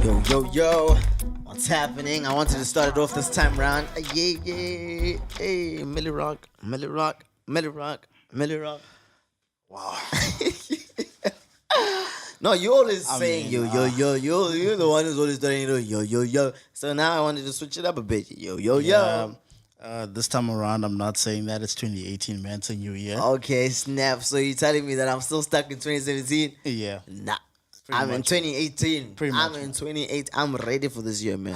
Yo, what's happening? I wanted to start it off this time round. Yeah, hey, Millie Rock. Wow. No, you always saying mean, yo. You're the one who's always doing yo. So now I wanted to switch it up a bit. Yo. This time around, I'm not saying that it's 2018, man. It's a new year. Okay, snap. So you're telling me that I'm still stuck in 2017? Yeah. Nah. Pretty I'm in much. 2018. Pretty I'm much. in 28. I'm ready for this year, man.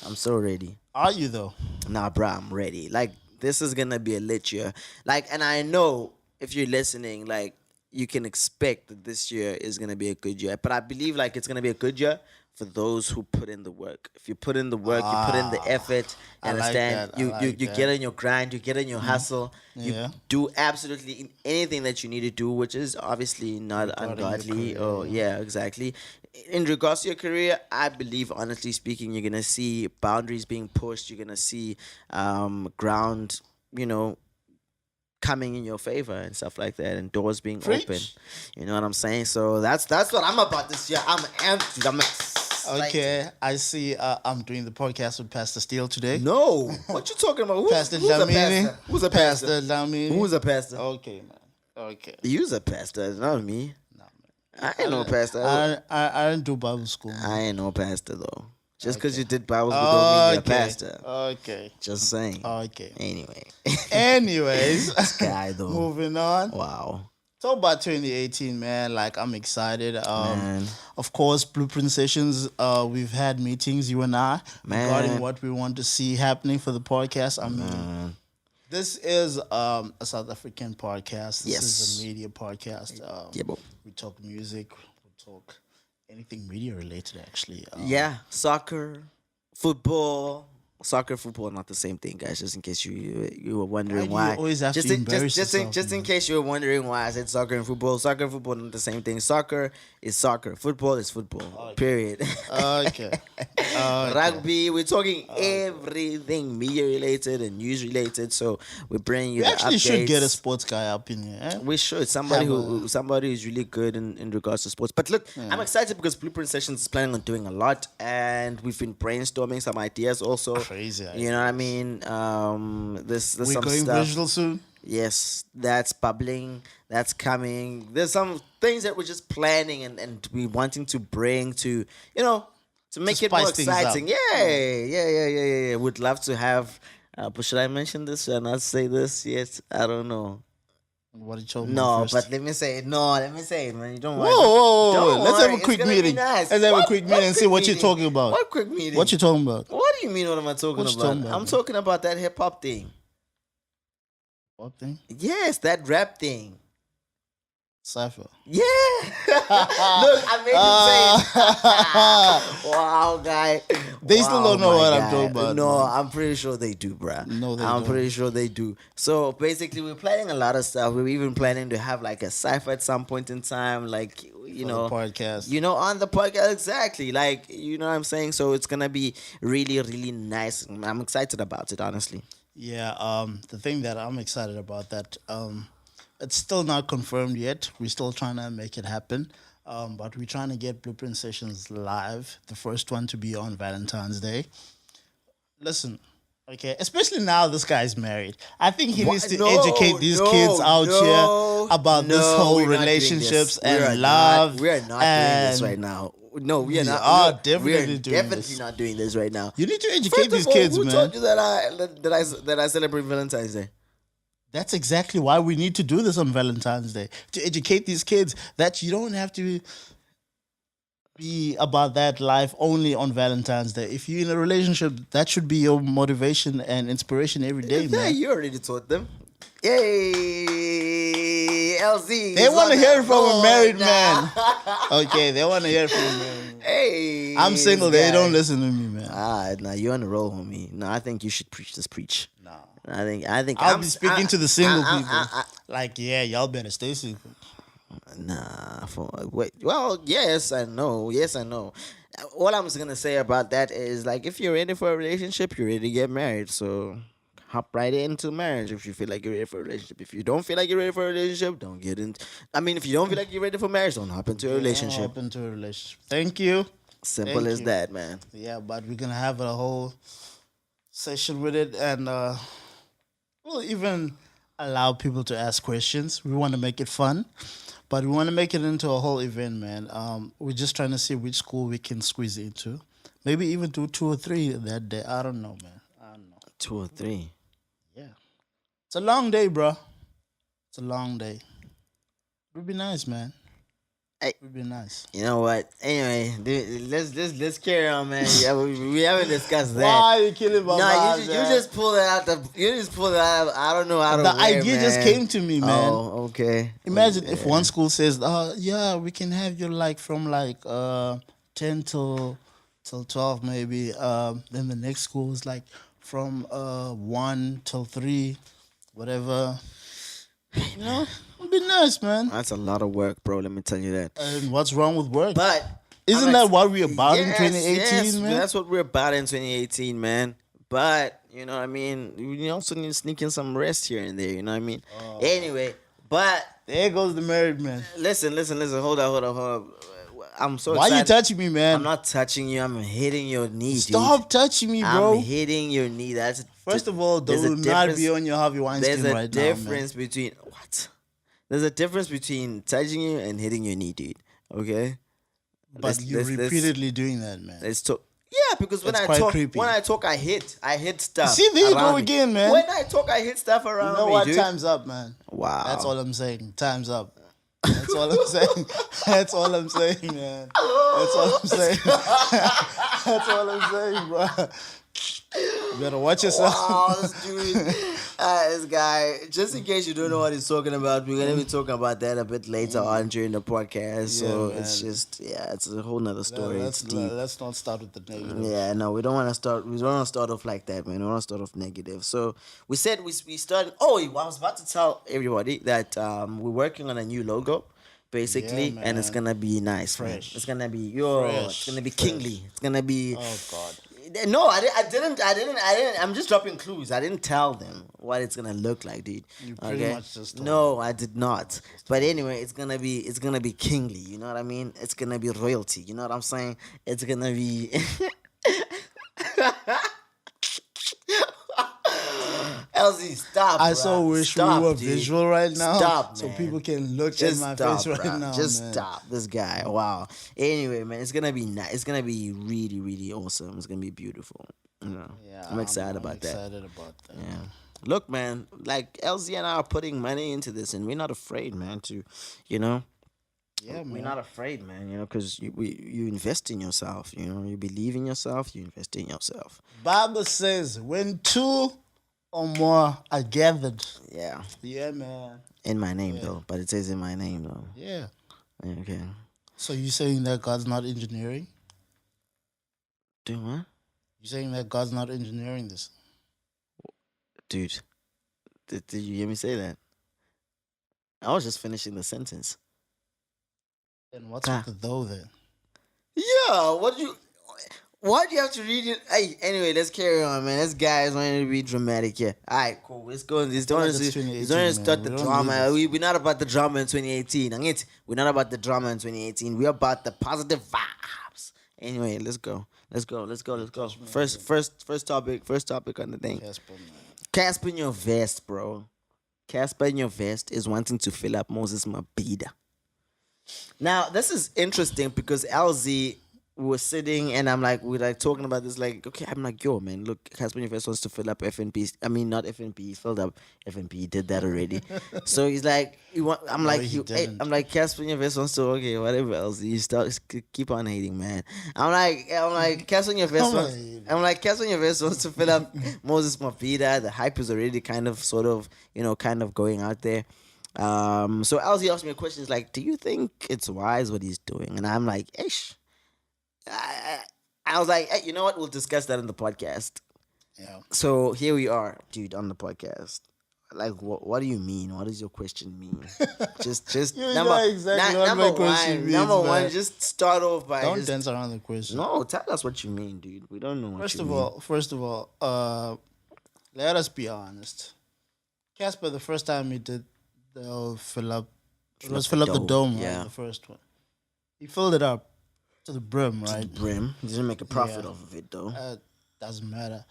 I'm so ready. Are you, though? Nah, bro, I'm ready. Like, this is gonna be a lit year. Like, and I know if you're listening, like, you can expect that this year is gonna be a good year. But I believe like it's gonna be a good year for those who put in the work. If you put in the work, you put in the effort. I like Understand? that. I You like that. get in your grind. You get in your hustle. Yeah. You do absolutely anything that you need to do, which is obviously not Regarding your ungodly. career, Or yeah, exactly. In regards to your career, I believe, honestly speaking, you're gonna see boundaries being pushed. You're gonna see ground, coming in your favor and stuff like that, and doors being Preach. open. You know what I'm saying? So that's what I'm about this year. I'm amped. I'm excited. Okay. I see I'm doing the podcast with Pastor Steele today. No, what you talking about? Pastor who's a Dlamini. pastor? Who's a pastor? Pastor Dlamini. Who's a pastor? Okay, man. Okay. You's a pastor, not me. Nah, man. I ain't no pastor. I didn't do Bible school. Man. I ain't no pastor though. Just because you did Bible school don't mean you're a pastor. Okay. Just saying. Okay. Anyway, Anyways, guy though. moving on. Wow, Talk about 2018, man. Like, I'm excited. man. Of course, Blueprint Sessions, we've had meetings, you and I, Man. regarding what we want to see happening for the podcast. I mean, Man. this is a South African podcast. This Yes. is a media podcast. Yeah, bro. We talk music. We talk anything media related, actually. Yeah, soccer, football. Soccer, football, not the same thing, guys. Just in case you were wondering Why do why. you always have just to in, embarrass just in, yourself, just in man? case you were wondering why I said soccer and football. Soccer and football not the same thing. Soccer is soccer. Football is football. Period. Okay. Rugby. We're talking everything media related and news related. So we're bringing you We the actually should get a updates. sports guy up in here. Eh? We should somebody Have somebody who's really good in regards to sports. But look, I'm excited because Blueprint Sessions is planning on doing a lot, and we've been brainstorming some ideas also. Crazy You know what I mean? There's We're some going stuff. visual soon. Yes, that's bubbling. That's coming. There's some things that we're just planning and we wanting to bring to to make it more spice things up. exciting. Yeah. Would love to have. But should I mention this? Should I not say this yet? I don't know. What did you No, first? but let me say it. No, let me say it, man. You don't Whoa, worry. whoa, whoa, Don't whoa. Let's worry, have a it's quick gonna be meeting. nice. Let's have a What- quick what meeting and see quick what you're meeting? talking about. What quick meeting? What you talking about? What do you mean? What am I talking What you about? talking about, I'm man? talking about that hip hop thing. What thing? Yes, that rap thing. Cypher. Yeah. Look, I made him say it. Wow, guy. They still don't know my what I'm guy. talking about, No, man. I'm pretty sure they do, bruh. No, they I'm don't. pretty sure they do. So basically, we're planning a lot of stuff. We're even planning to have like a cipher at some point in time, like For the podcast. on the podcast, exactly. Like, you know what I'm saying? So it's gonna be really, really nice. I'm excited about it, honestly. Yeah, the thing that I'm excited about that it's still not confirmed yet. We're still trying to make it happen. But we're trying to get Blueprint Sessions live. The first one to be on Valentine's Day. Listen, okay, especially now this guy's married. I think he needs to educate these kids out here about this whole we're not doing relationships this. We are and not- love. We are not doing this right now. No, we are not. are we definitely are doing definitely this. not doing this right now. You need to First educate of these all, kids, who man. told you that I celebrate Valentine's Day? That's exactly why we need to do this on Valentine's Day, to educate these kids that you don't have to be about that life only on Valentine's Day. If you're in a relationship, that should be your motivation and inspiration every day, Yeah, man. you already taught them. Yay, LZ. They want to hear it from a married man. Okay, they want to hear it from a married man. Hey, I'm single. this They guy. don't listen to me, man. Nah, you're on the roll, homie. No, I think you should preach this preach. No. I think I'll I'm be speaking to the single people. I- Like, yeah, y'all better stay single. Nah, wait. Well, yes, I know. Yes, I know. All I'm just gonna say about that is like, if you're ready for a relationship, you're ready to get married. So hop right into marriage if you feel like you're ready for a relationship. If you don't feel like you're ready for a relationship, don't get in. I mean, if you don't feel like you're ready for marriage, don't hop into a relationship. Hop into a relationship. Thank you. Simple Thank as you. that, man. Yeah, but we're gonna have a whole session with it, and we'll even allow people to ask questions. We want to make it fun, but we want to make it into a whole event, man. We're just trying to see which school we can squeeze into. Maybe even do two or three that day. I don't know, man. I don't know. 2 or 3. Yeah, it's a long day, bro. It's a long day. It would be nice, man. Hey, It would be nice. you know what? Anyway, dude, let's carry on, man. Yeah, we haven't discussed that. Why are you killing my No, vibe, you man? just pulled it out. You just pulled it out. I don't know how to. The where, idea just man. came to me, man. Oh, okay. Imagine if Okay. one school says, yeah, we can have you like from like 10 till 12 maybe. Then the next school is like from 1 till 3, whatever. You know, it'd be nice, man. That's a lot of work, bro. Let me tell you that. And what's wrong with work? But Isn't I'm that what we're about in yes, 2018, yes, man? That's what we're about in 2018, man. But you know what I mean. We also need to sneak in some rest here and there. You know what I mean. Anyway, but There goes the married man. listen. Hold on. I'm so Why excited. you touching me, man? I'm not touching you. I'm hitting your knee, Stop touching me, dude. bro. I'm hitting your knee. That's First of all, there's a do not difference- be on your Harvey Weinstein There's a right now, man. difference between what? There's a difference between touching you and hitting your knee, dude. Okay. But you're repeatedly doing that, man. Let's talk. Yeah, because That's quite creepy. when I talk, I hit stuff. See, there you go around me. again, man. When I talk, I hit stuff You around know me, what? dude. Time's up, man. Wow. That's all I'm saying. Time's up. That's all I'm saying. That's all I'm saying, man. That's all I'm saying. That's all I'm saying, bro. You better watch yourself. Wow, this dude, this guy. Just in case you don't know what he's talking about, we're gonna be talking about that a bit later on during the podcast. So Yeah, it's man. just, it's a whole nother story. It's deep. Let's not start with the negative. Yeah, no, we don't want to start. We don't want to start off like that, man. We want to start off negative. So we said we started. Oh, I was about to tell everybody that we're working on a new logo, basically, Yeah, and it's man. gonna be nice, man. Fresh. It's gonna be Fresh. it's gonna be Fresh. kingly. It's gonna be. Oh God. No, I didn't. I'm just dropping clues. I didn't tell them what it's gonna look like, dude. You pretty much just told No, I did not. But anyway, it's gonna be kingly. You know what I mean? It's gonna be royalty. You know what I'm saying? It's gonna be. LZ, stop. I bruh. so wish Stop, we were dude. visual right now. Stop, so man. people can look Just at my stop, face right bruh. now. Just man. stop. This guy. Wow. Anyway, man, it's gonna be nice. It's gonna be really, really awesome. It's gonna be beautiful. You know, Yeah, I'm excited about that. Excited about that. Yeah. Look, man, like LZ and I are putting money into this, and we're not afraid, man. To, you know, Yeah, we're man. not afraid, man. You know, because you invest in yourself. You know, you believe in yourself. You invest in yourself. Bible says when two or more are gathered. Yeah. Yeah, man. In my name, though, but it says in my name, though. Yeah. Yeah, okay. So you saying that God's not engineering? Do what? You saying that God's not engineering this? Dude, did you hear me say that? I was just finishing the sentence. Then what's Ah. with the though then? Yeah, why do you have to read it? Hey, anyway, let's carry on, man. This guy is wanting to be dramatic here. All right, cool. Let's go. He's feel don't like want it's to 2018, start man. the We don't drama. need this. We're not about the drama in 2018. We're not about the drama in 2018. We're about the positive vibes. Anyway, let's go. First topic on the thing. Casper, man. Casper in your vest, bro. Casper in your vest is wanting to fill up Moses Mabhida. Now, this is interesting because LZ was sitting and we're like talking about this, like, okay, I'm like, yo, man, look, Casper in your vest wants to fill up FNP. I mean, not FNP, he filled up FNP, he did that already. So he's like, I'm No, like, he hey, didn't. I'm like, Casper in your vest wants to, okay, whatever else. You keep on hating, man. I'm like, Casper in your vest Come wants, on. I'm like, Casper in your vest wants to fill up Moses Mabhida. The hype is already kind of going out there. So LZ asked me a question. He's like, do you think it's wise what he's doing? And I'm like, ish. I was like, hey, you know what? We'll discuss that in the podcast. Yeah. So here we are, dude, on the podcast. Like, what do you mean? What does your question mean? just You know exactly what my question means, number one, man. just start off by Don't just, dance around the question. no, tell us what you mean, dude. We don't know what First you of mean. all, let us be honest. Casper, the first time he did fill up the Fill up the dome, yeah. right? The first one. He filled it up to the brim, right? Brim. He didn't make a profit Yeah. off of it though. Doesn't matter.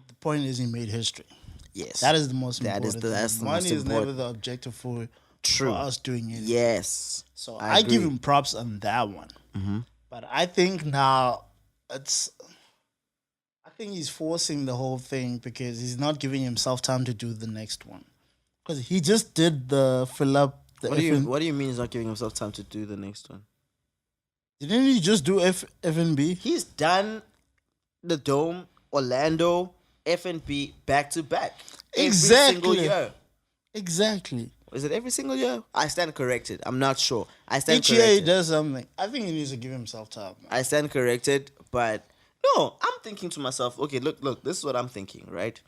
The point is he made history. Yes. That is the most That important is the thing. that's the Money most is never important. the objective for True. us doing anything. Yes. So I give agree. him props on that one. But I think now it's. I think he's forcing the whole thing because he's not giving himself time to do the next one. Because he just did the fill up. The What do you mean he's not giving himself time to do the next one? Didn't he just do FNB? He's done the Dome, Orlando, FNB back to back. Every single Exactly. year. Exactly. Is it every single year? I stand corrected. I'm not sure. I stand Each year he corrected. does something. I think he needs to give himself time. I stand corrected, but no, I'm thinking to myself, okay, look, this is what I'm thinking, right?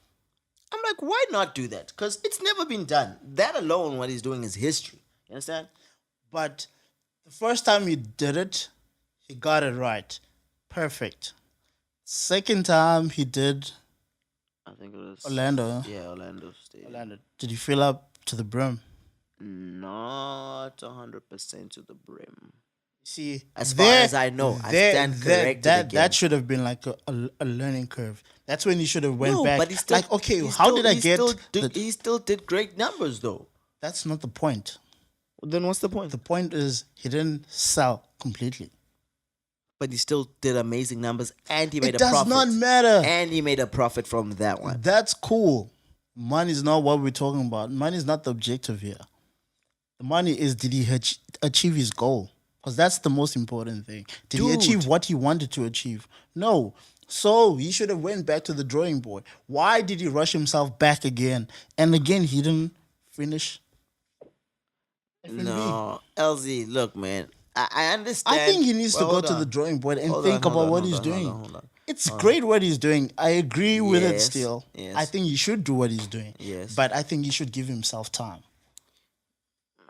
I'm like, why not do that? Because it's never been done. That alone, what he's doing is history. You understand? But the first time he did it, he got it right. Perfect. Second time he did I think it was Orlando. Yeah, Orlando Stadium. Orlando. Did he fill up to the brim? Not 100% to the brim. See, As far as I know, I stand corrected again. That should have been like a learning curve. That's when he should have went back. but he still, like, okay, he how still- did I he get? Still did, the- he still did great numbers, though. That's not the point. Then what's the point? The point is he didn't sell completely. But he still did amazing numbers, and he made It a does profit. not matter. And he made a profit from that one. That's cool. Money is not what we're talking about. Money is not the objective here. The money is, did he achieve his goal? Because that's the most important thing. Did he Dude. achieve what he wanted to achieve? No. So he should have went back to the drawing board. Why did he rush himself back again? And again, he didn't finish. FNB. No, LZ, look, man. I understand. I think he needs to Well, go hold to on. the drawing board and Hold think on, hold about on, what hold he's on, doing. hold on. It's great what he's doing. I agree with it Yes, still. yes. I think he should do what he's doing. Yes. But I think he should give himself time.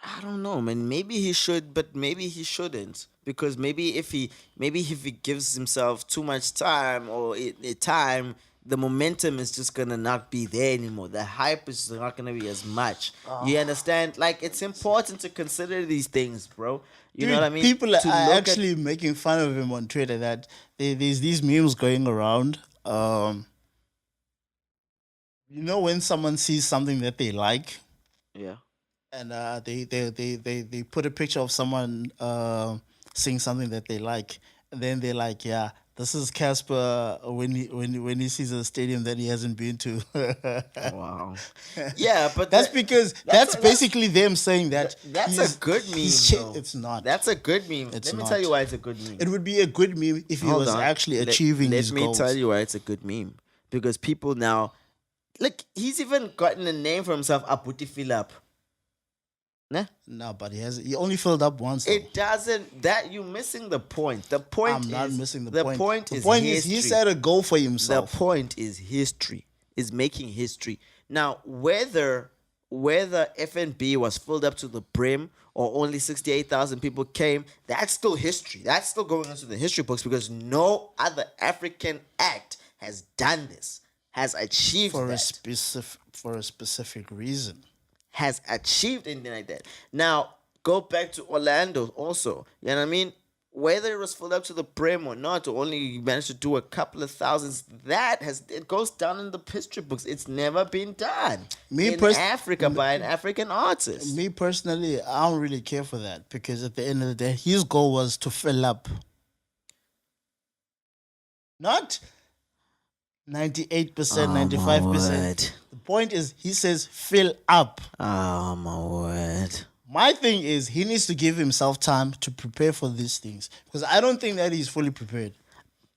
I don't know, man. Maybe he should, but maybe he shouldn't. Because maybe if he gives himself too much time or time, the momentum is just gonna not be there anymore. The hype is not gonna be as much. You understand? Like, it's important to consider these things, bro. You know Dude, what I mean? People are To look at- actually making fun of him on Twitter that there's these memes going around. You know when someone sees something that they like Yeah. and they put a picture of someone seeing something that they like, and then they're like, yeah, this is Casper when he sees a stadium that he hasn't been to. Wow. Yeah, but That's that- because that's- that's basically them saying that that's he's- a good meme. he's though. It's not. That's a good meme. It's Let me not. tell you why it's a good meme. It would be a good meme if he Hold was on. actually Let- achieving his Let me goals. tell you why it's a good meme. Because people now, look, he's even gotten a name for himself, Abuti Philip. Nah? No, but he only filled up once. though. It doesn't. That you're missing the point. The point I'm not is missing the the point. point The is point history. is he set a goal for The himself. point is history. Is making history. Now, whether FNB was filled up to the brim or only 68,000 people came, that's still history. That's still going into the history books because no other African act has done this, has achieved for that. a specific reason. Has achieved anything like that. Now, go back to Orlando also. You know what I mean? Whether it was filled up to the brim or not, or only you managed to do a couple of thousands, it goes down in the history books. It's never been done in Africa by an African artist. Me personally, I don't really care for that because at the end of the day, his goal was to fill up. Not 98%, 95%. The point is, he says fill up. Oh my word. My thing is, he needs to give himself time to prepare for these things because I don't think that he's fully prepared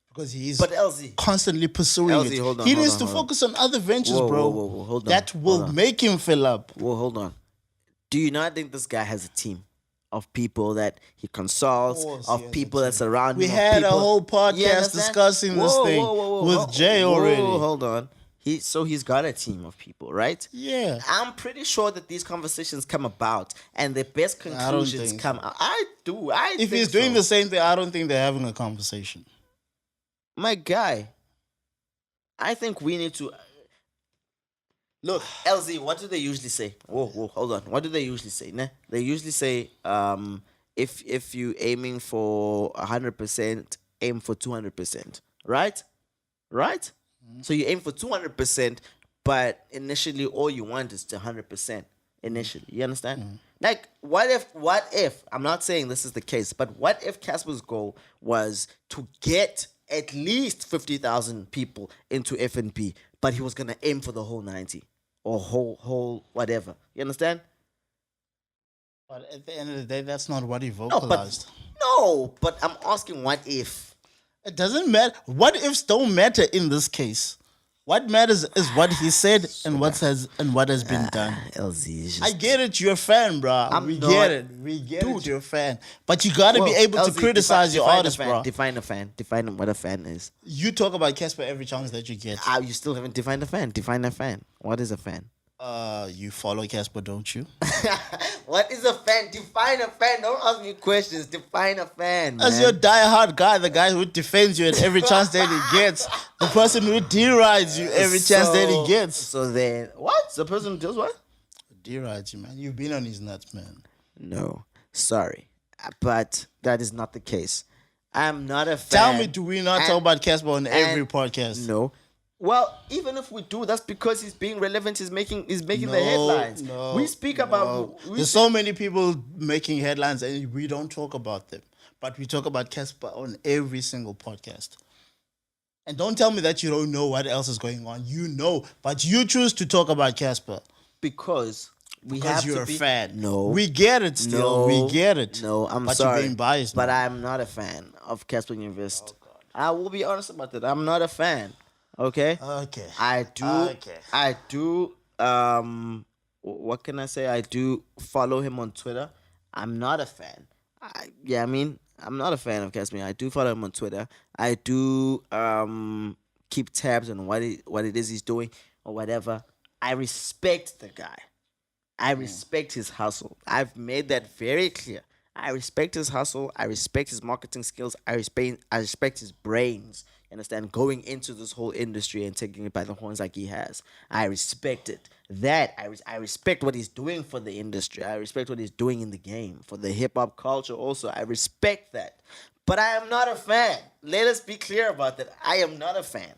because he's But LZ, constantly pursuing LZ, it. hold on, He hold needs on, to hold on. focus on other ventures, Whoa, bro. whoa, whoa, hold on, That will hold on. make him fill up. well, hold on. Do you not think this guy has a team of people that he consults, Of course of he has a people team. that surround We him? of had a people- whole You podcast understand? discussing this thing with Jay already. Hold on. He's got a team of people, right? Yeah. I'm pretty sure that these conversations come about and the best don't conclusions think come out. I do. If he's doing the same thing, I don't think they're having a conversation. My guy, I think we need to look. LZ, what do they usually say? Whoa, hold on. What do they usually say? Nah? They usually say, if you aiming for 100%, aim for 200%, right? Right? So you aim for 200%, but initially all you want is the 100% initially. You understand? Like, what if, I'm not saying this is the case, but what if Casper's goal was to get at least 50,000 people into FNP, but he was going to aim for the whole 90 or whole whatever. You understand? But at the end of the day, that's not what he No, vocalized. but I'm asking what if. It doesn't matter. What ifs don't matter in this case. What matters is what he said and what has been done. LZ is just I get it, you're a fan, bro. We not- get it. We get it, you're a fan. But you gotta be Well, able to LZ, criticize your define artist, a fan, bro. Define a fan. Define what a fan is. You talk about Casper every chance that you get. You still haven't defined a fan. Define a fan. What is a fan? You follow Casper, don't you? What is a fan? Define a fan. Don't ask me questions. Define a fan, man. As your diehard guy, the guy who defends you at every chance that he gets, the person who derides you every chance that he gets. So then, what? The person who does what? Derides you, man. You've been on his nuts, man. No, sorry, but that is not the case. I'm not a fan. Tell me, do we not And- talk about Casper on every and- podcast? No. Well, even if we do, that's because he's being relevant. He's making the headlines. We speak about. There's so many people making headlines and we don't talk about them. But we talk about Casper on every single podcast. And don't tell me that you don't know what else is going on. You know, but you choose to talk about Casper because we because have you're to a be, fan. No, we get it. Still, no, we get it. No, I'm but sorry, you're being biased. but man. I'm not a fan of Casper Nyovest. I will be honest about that. I'm not a fan. Okay. Okay. I do. Okay. I do. What can I say? I do follow him on Twitter. I'm not a fan. I'm not a fan of Casper. I do follow him on Twitter. I do keep tabs on what it is he's doing or whatever. I respect the guy. I respect his hustle. I've made that very clear. I respect his hustle. I respect his marketing skills. I respect his brains. You understand? Going into this whole industry and taking it by the horns like he has. I respect it. I respect what he's doing for the industry. I respect what he's doing in the game. For the hip hop culture also. I respect that. But I am not a fan. Let us be clear about that. I am not a fan.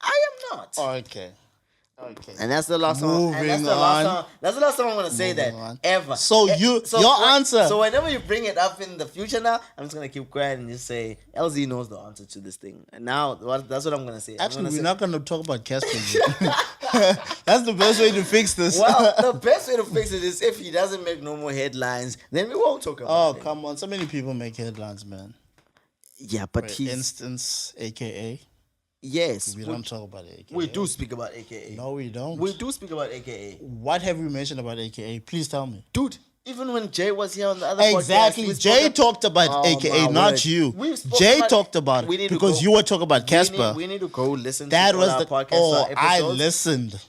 I am not. Okay. Okay. And that's the last time. Moving That's the last on. time. That's the last time I'm gonna say that Moving on. ever. So your answer. So whenever you bring it up in the future, now I'm just gonna keep quiet and just say LZ knows the answer to this thing. And now that's what I'm gonna say. I'm Actually, gonna we're say, not going to talk about Casper. That's the best way to fix this. Well, the best way to fix it is if he doesn't make no more headlines, then we won't talk about oh, it. come on. So many people make headlines, man. Yeah, but For he's instance, AKA. yes. We don't talk about AKA. We do speak about AKA. No, we don't. We do speak about AKA. What have we mentioned about AKA? Please tell me. Dude, even when Jay was here on the other Exactly. podcast, we Jay spoke- talked about Oh, AKA, my not word. you. We've spoken Jay about- talked about we it need to because go- you were talking about Casper. We need to go listen That to was all the. our podcasts. Oh, our I episodes. listened.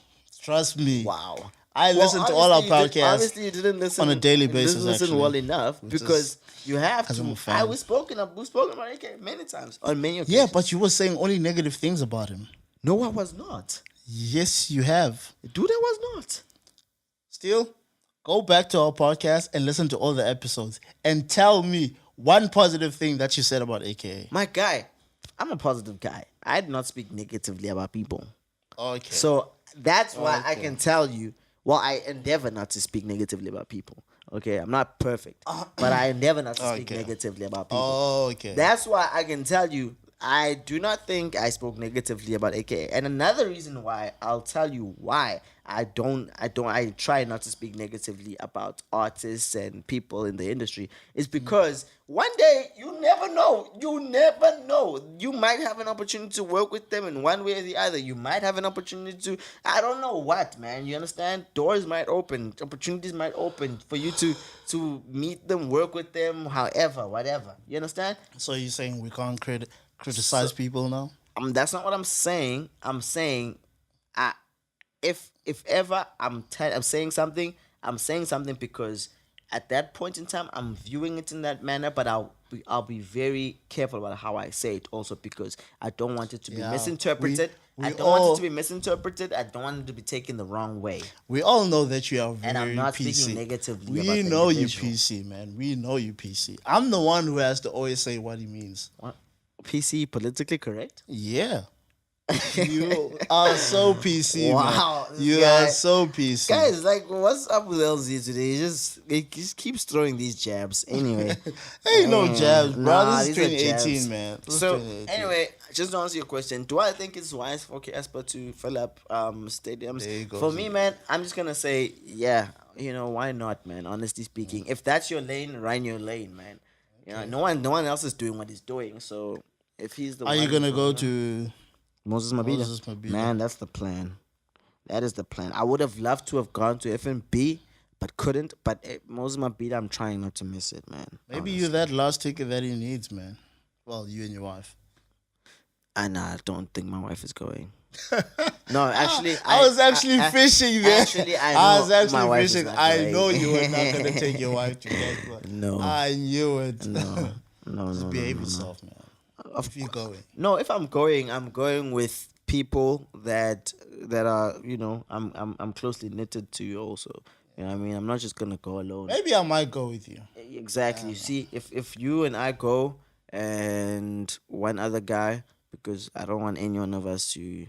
Trust me. Wow. I listened to all our podcasts. Obviously, you didn't listen on a daily you didn't basis, Listen actually. well enough because you have 'cause I'm a to. fan. We've spoken about AKA many times on many occasions. Yeah, but you were saying only negative things about him. no, I was not. Yes, you have. Dude, I was not. Still, go back to our podcast and listen to all the episodes and tell me one positive thing that you said about AKA. My guy, I'm a positive guy. I do not speak negatively about people. Okay. So that's why I Okay. can tell you. Well, I endeavor not to speak negatively about people. Okay, I'm not perfect, but I endeavor not to speak Okay. negatively about people. Okay. That's why I can tell you I do not think I spoke negatively about AKA. And another reason why, I'll tell you why I try not to speak negatively about artists and people in the industry is because one day you never know. You might have an opportunity to work with them in one way or the other. You might have an opportunity to, I don't know what, man. You understand? Doors might open, opportunities might open for you to meet them, work with them, however, whatever. You understand? So you're saying we can't criticize people now? That's not what I'm saying. I'm saying, if ever I'm saying something because at that point in time, I'm viewing it in that manner, but I'll be very careful about how I say it also because I don't want it to be Yeah, misinterpreted. I we don't want it all to be misinterpreted. I don't want it to be taken the wrong way. we all know that you are And I'm very not PC. speaking negatively We about the know you individual. PC, man. We know you PC. I'm the one who has to always say what he means. What? PC politically correct? Yeah. You are so PC, Wow, man. this You guy- are so PC. Guys, like, what's up with LZ today? He just keeps throwing these jabs. Anyway, Ain't no jabs, bro. Nah, This is these are 2018, jabs. man. This is So 2018. anyway, just to answer your question, do I think it's wise for Casper to fill up stadiums? There you go, For me, Zeke. man, I'm just gonna say, yeah, why not, man? Honestly speaking, if that's your lane, run your lane, man. No one else is doing what he's doing. So if he's the Are one you gonna go who's to Moses Mabida. Moses Mabida? Man, that's the plan. That is the plan. I would have loved to have gone to FNB, but couldn't. But Moses Mabida, I'm trying not to miss it, man. Maybe you're that last ticket that he needs, man. Well, you and your wife. And I don't think my wife is going. No, actually, I was actually fishing there. Actually, I was know actually my wife is fishing. not I going. know you were not gonna take your wife to that one. No. I knew it. No, no, Just no, behave no, no. yourself, man. Of If you're going. No, if I'm going with people that are I'm closely knitted to also. You know what I mean? I'm not just gonna go alone. Maybe I might go with you. Exactly. See, if you and I go and one other guy, because I don't want any one of us to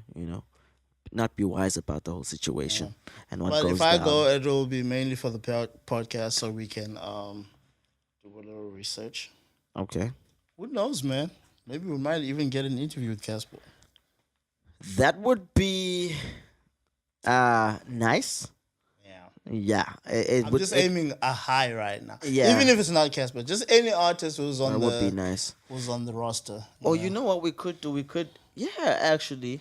not be wise about the whole situation and what But goes if I down. go, it will be mainly for the podcast, so we can do a little research. Okay. Who knows, man? Maybe we might even get an interview with Casper. That would be nice. Yeah. Yeah. It I'm would just it, aiming a high right now. Yeah. Even if it's not Casper, just any artist who's on that would be the nice. who's on the roster. Oh, you know what we could do? We could actually.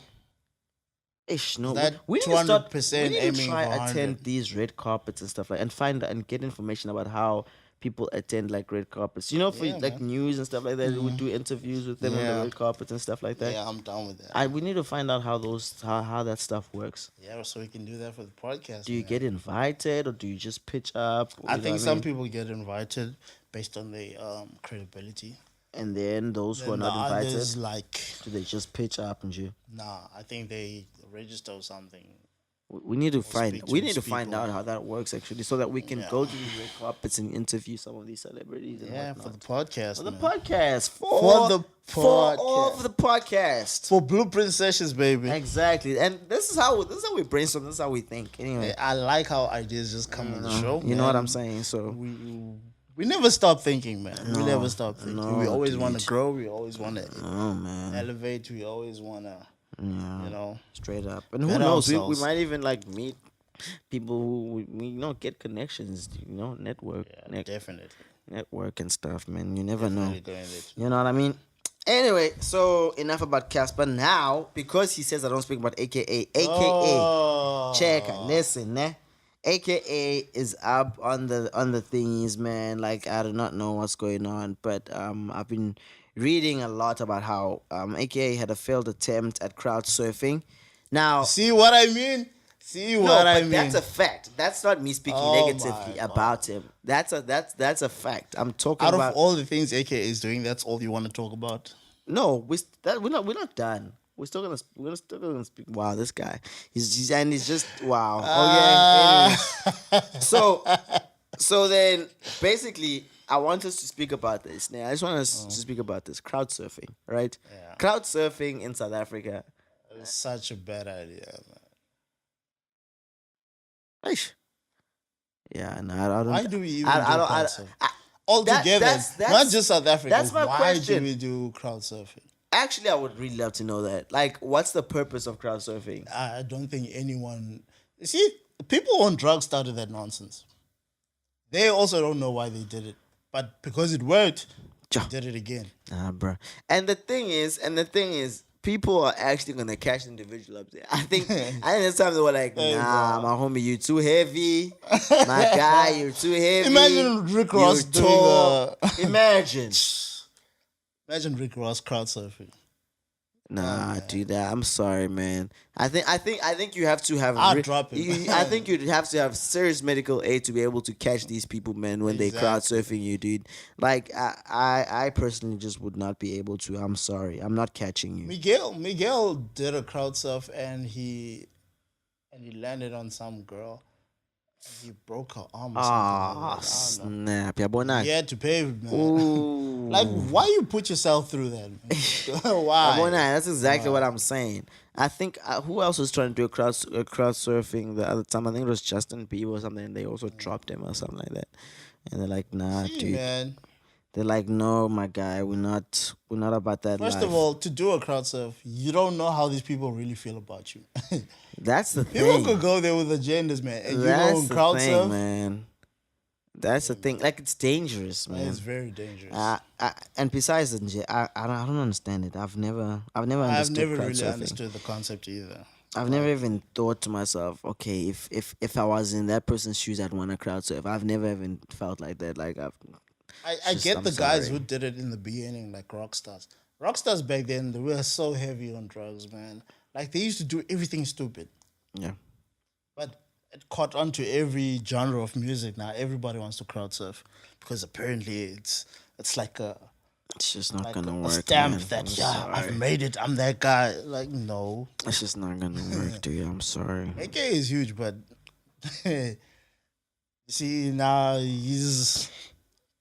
Ish, no, That we need to start. 200% We need to aiming try for 100. attend these red carpets and stuff like, and find and get information about how people attend like red carpets. For Yeah, like news and stuff like that. We would do interviews with them on Yeah. the red carpets and stuff like that. Yeah, I'm down with that. We need to find out how how that stuff works. Yeah, so we can do that for the podcast. Do you man. get invited or do you just pitch up? I You know think what some mean? people get invited based on their credibility. And then those who are And the not invited, others, like, do they just pitch up and you? nah, I think they register or something. We need to find. speak to We need these to find people. out how that works actually, so that we can Yeah. go to these red carpets and interview some of these celebrities. And Yeah, whatnot. for the podcast. For the man. podcast. For the For all podcast. of the podcast. For Blueprint Sessions, baby. Exactly. And this is how we brainstorm. This is how we think. Anyway. I like how ideas just come on the show. You know what man. I'm saying? So We never stop thinking, man. We No, never stop thinking. no, we always want dude. to grow. We always want to oh man. elevate. We always want to, Yeah. you know. Straight up. And who Better knows? We ourselves. might even like meet people who we get connections, network. Definitely. Network and stuff, man. You never know. Definitely doing it. You know what I mean? Anyway, so enough about Casper. Now, because he says I don't speak about AKA, Oh. check, listen, né? AKA is up on the thingies, man. Like I do not know what's going on, but I've been reading a lot about how AKA had a failed attempt at crowd surfing. Now, See what I mean? See no, what but I mean? that's a fact. That's not me speaking Oh negatively my about him. That's a fact. I'm talking Out about of all the things AK is doing, that's all you want to talk about? No, we're not done. We're still gonna speak. Wow, this guy. He's just wow. Okay. Anyways. So then basically I want us to speak about this. Now I just want us to speak about this crowd surfing, right? Yeah. Crowd surfing in South Africa. It's such a bad idea, man. Eish. Yeah, no, I don't. Why do we even I do don't. crowd surfing? All that- together, that's- not just South Africa. that's my Why question. do we do crowd surfing? Actually, I would really love to know that. Like, what's the purpose of crowd surfing? I don't think anyone. You see, people on drugs started that nonsense. They also don't know why they did it, but because it worked, Ja. they did it again. Nah, bro. And the thing is, people are actually gonna catch the individual up there. I think this time they were like, Hey, nah, bro. my homie, you too heavy. My guy, you're too heavy. Imagine Rick Ross You're doing tall. Imagine. Imagine Rick Ross crowd surfing. Nah, man. do that. I'm sorry, man. I think you have to have. I'll drop him. I think you'd have to have serious medical aid to be able to catch these people, man, when they crowd Exactly. surfing you, dude. Like I personally just would not be able to. I'm sorry. I'm not catching you. Miguel did a crowd surf and he landed on some girl. He broke her arm or something like Ah, that. I don't know. snap. He Yabona. had to pay, man. Ooh. Like, why you put yourself through that, man? Yabona, Why? that's exactly what I'm saying. I think who else was trying to do a crowd surfing the other time? I think it was Justin Bieber or something. And they also dropped him or something like that. And they're like, nah, See, dude. man. They're like, no, my guy, we're not about that First life. of all, to do a crowd surf, you don't know how these people really feel about you. That's the People thing. could go there with agendas, man, and you go That's on the crowd thing, surf. man. That's the thing. Like, it's dangerous, man. It's very dangerous. And besides, I don't understand it. I've never I've understood never crowd really surfing. understood the concept either. I've never even thought to myself, okay, if I was in that person's shoes, I'd want a crowd surf. I've never even felt like that. Like I just- get I'm the guys sorry. who did it in the beginning, like rock stars. Rock stars back then, they were so heavy on drugs, man. Like they used to do everything stupid. yeah, But it caught on to every genre of music now. Everybody wants to crowd surf because apparently it's like it's just not like gonna a work. stamp man. that I'm yeah, I've sorry. made it. I'm that guy. Like no, It's just not gonna work, dude. I'm sorry. AK is huge, but you see now he's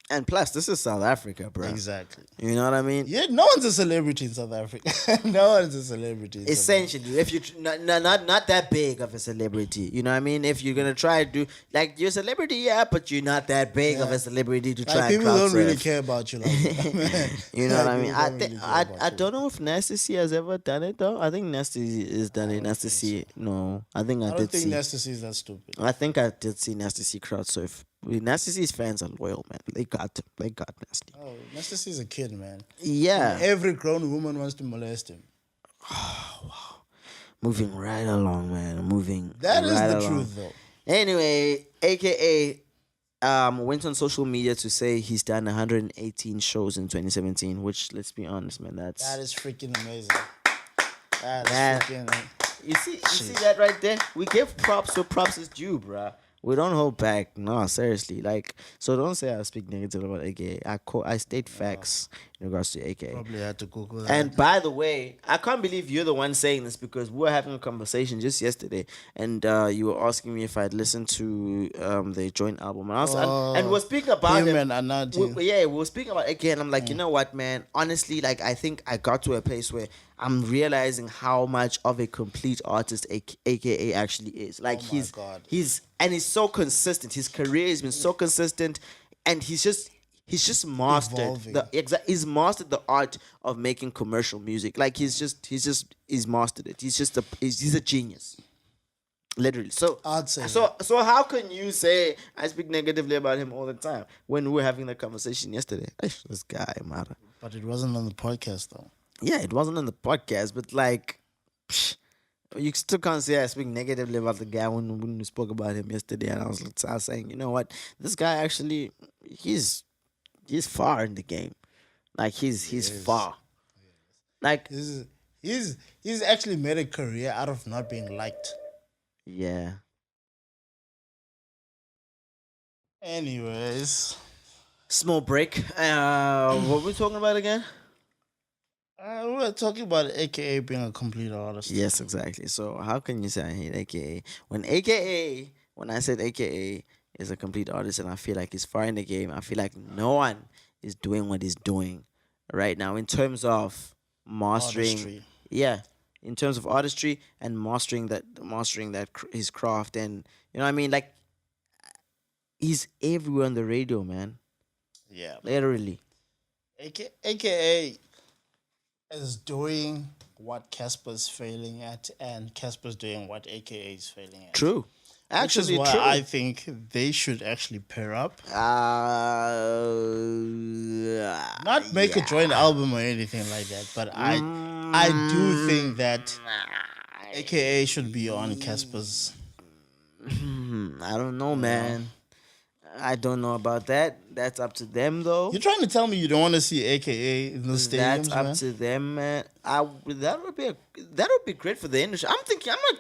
And plus, this is South Africa, bro. exactly. You know what I mean? Yeah, no one's a celebrity in South Africa. No one's a celebrity. In South Essentially, if you not that big of a celebrity, you know what I mean. If you're gonna try to do like you're a celebrity, yeah, but you're not that big of Yeah. a celebrity to Like try and people crowd don't really surf. care about you like that. You know what I mean? People I don't think really care I about I you. don't know if Nasty C has ever done it though. I think Nasty is done it. don't Nasty C, no, I think I I did don't think see. Nasty is that stupid. I think I did see Nasty C crowd surf. Nasty C's fans are loyal, man. They got Nasty. Oh, Nasty is a kid, man. Yeah, Every grown woman wants to molest him. moving right along, man. Moving. That is right the along. truth, though. Anyway, AKA went on social media to say he's done 118 shows in 2017, which, let's be honest, man, That that's is freaking amazing. That That- is freaking. you see that right there. We give props where props is due, bruh. We don't hold back. No, seriously. Like, so don't say I speak negative about AKA. I state facts in regards to AKA. Probably had to Google that. And by the way, I can't believe you're the one saying this because we were having a conversation just yesterday, and you were asking me if I'd listened to the joint album, and and we're speaking about him him. and Anadi. We were speaking about AK, and I'm like, you know what, man? Honestly, like, I think I got to a place where I'm realizing how much of a complete artist AKA actually is. Like, God. he's so consistent. His career has been so consistent, and he's just mastered Evolving. he's mastered the art of making commercial music. Like he's mastered it. He's a genius. Literally. So I'd say so how can you say I speak negatively about him all the time when we were having that conversation yesterday? This guy, man. But it wasn't on the podcast, though. Yeah, it wasn't on the podcast, but like you still can't say I speak negatively about the guy when we spoke about him yesterday, and I was saying, you know what, this guy actually he's far in the game, like he's far, like He's actually made a career out of not being liked. yeah. Anyways, Small break. What were we talking about again? we were talking about AKA being a complete artist. Yes, exactly. So how can you say I hate AKA when I said AKA is a complete artist and I feel like he's far in the game? I feel like no one is doing what he's doing right now in terms of mastering. Artistry. Yeah, in terms of artistry and mastering his craft, and you know what I mean. Like he's everywhere on the radio, man. Yeah. Literally. AKA is doing what Casper's failing at, and Casper's doing what AKA is failing at. True. Actually, Which is why true. I think they should actually pair up. Not make a joint album or anything like that, but I do think that AKA should be on Casper's. I don't know, man. I don't know about that. That's up to them, though. You're trying to tell me you don't want to see AKA in the That's stadiums, up man? to them, man. That would be great for the industry. I'm not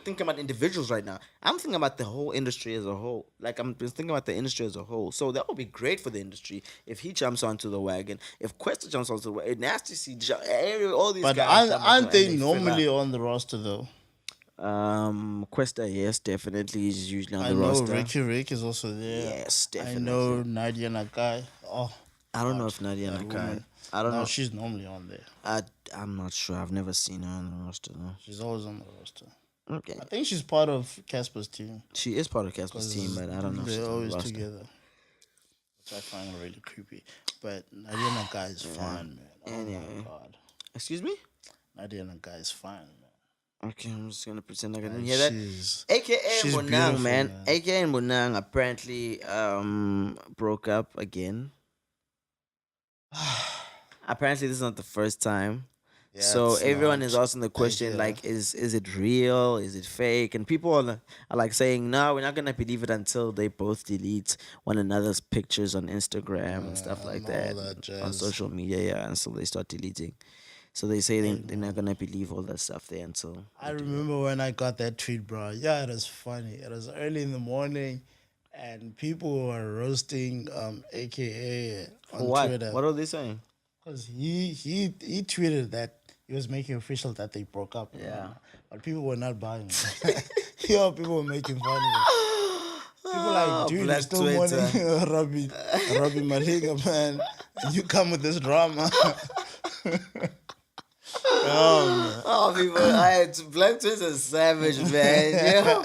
thinking about individuals right now. I'm thinking about the whole industry as a whole. Like I'm just thinking about the industry as a whole. So that would be great for the industry if he jumps onto the wagon. If Questa jumps onto the wagon, Nasty C, all these But guys jump onto aren't and they they fill normally up. on the roster though? Questa, yes, definitely. He's usually on I the know roster. Ricky Rick is also there. Yes, I definitely. know Nadia Nakai. Oh, I don't know God, if Nadia that Nakai. woman. I don't No, know. she's normally on there. I'm not sure. I've never seen her on the roster though. She's always on the roster. Okay. I think she's part of Casper's team. She is part of Casper's team, but I don't know if she's They're on the always roster. together, which I find really creepy. But Nadia Nakai is fine, man. Oh Anyway. my God, Excuse me? Nadia Nakai is fine, man. Okay, I'm just gonna pretend like I didn't hear that. She's AKA she's Monang, beautiful, man. man. AKA and Monang apparently broke up again. Apparently this is not the first time. Yeah, So it's everyone not is asking the question idea. like, is it real? Is it fake? And people are like saying, no, we're not gonna believe it until they both delete one another's pictures on Instagram and stuff like and all that, that on jazz. social media. Yeah, and so they start deleting. So they say they're not gonna believe all that stuff there until. I remember when I got that tweet, bro. Yeah, it was funny. It was early in the morning, and people were roasting AKA on What? Twitter What are they saying? because he tweeted that he was making official that they broke up. Yeah. But people were not buying it. Yo, people were making fun of it. People like, dude, you're Black still Twitter. mourning Robbie Maliga, man. And you come with this drama. Oh, people, Black Twitter is savage, man. Yo.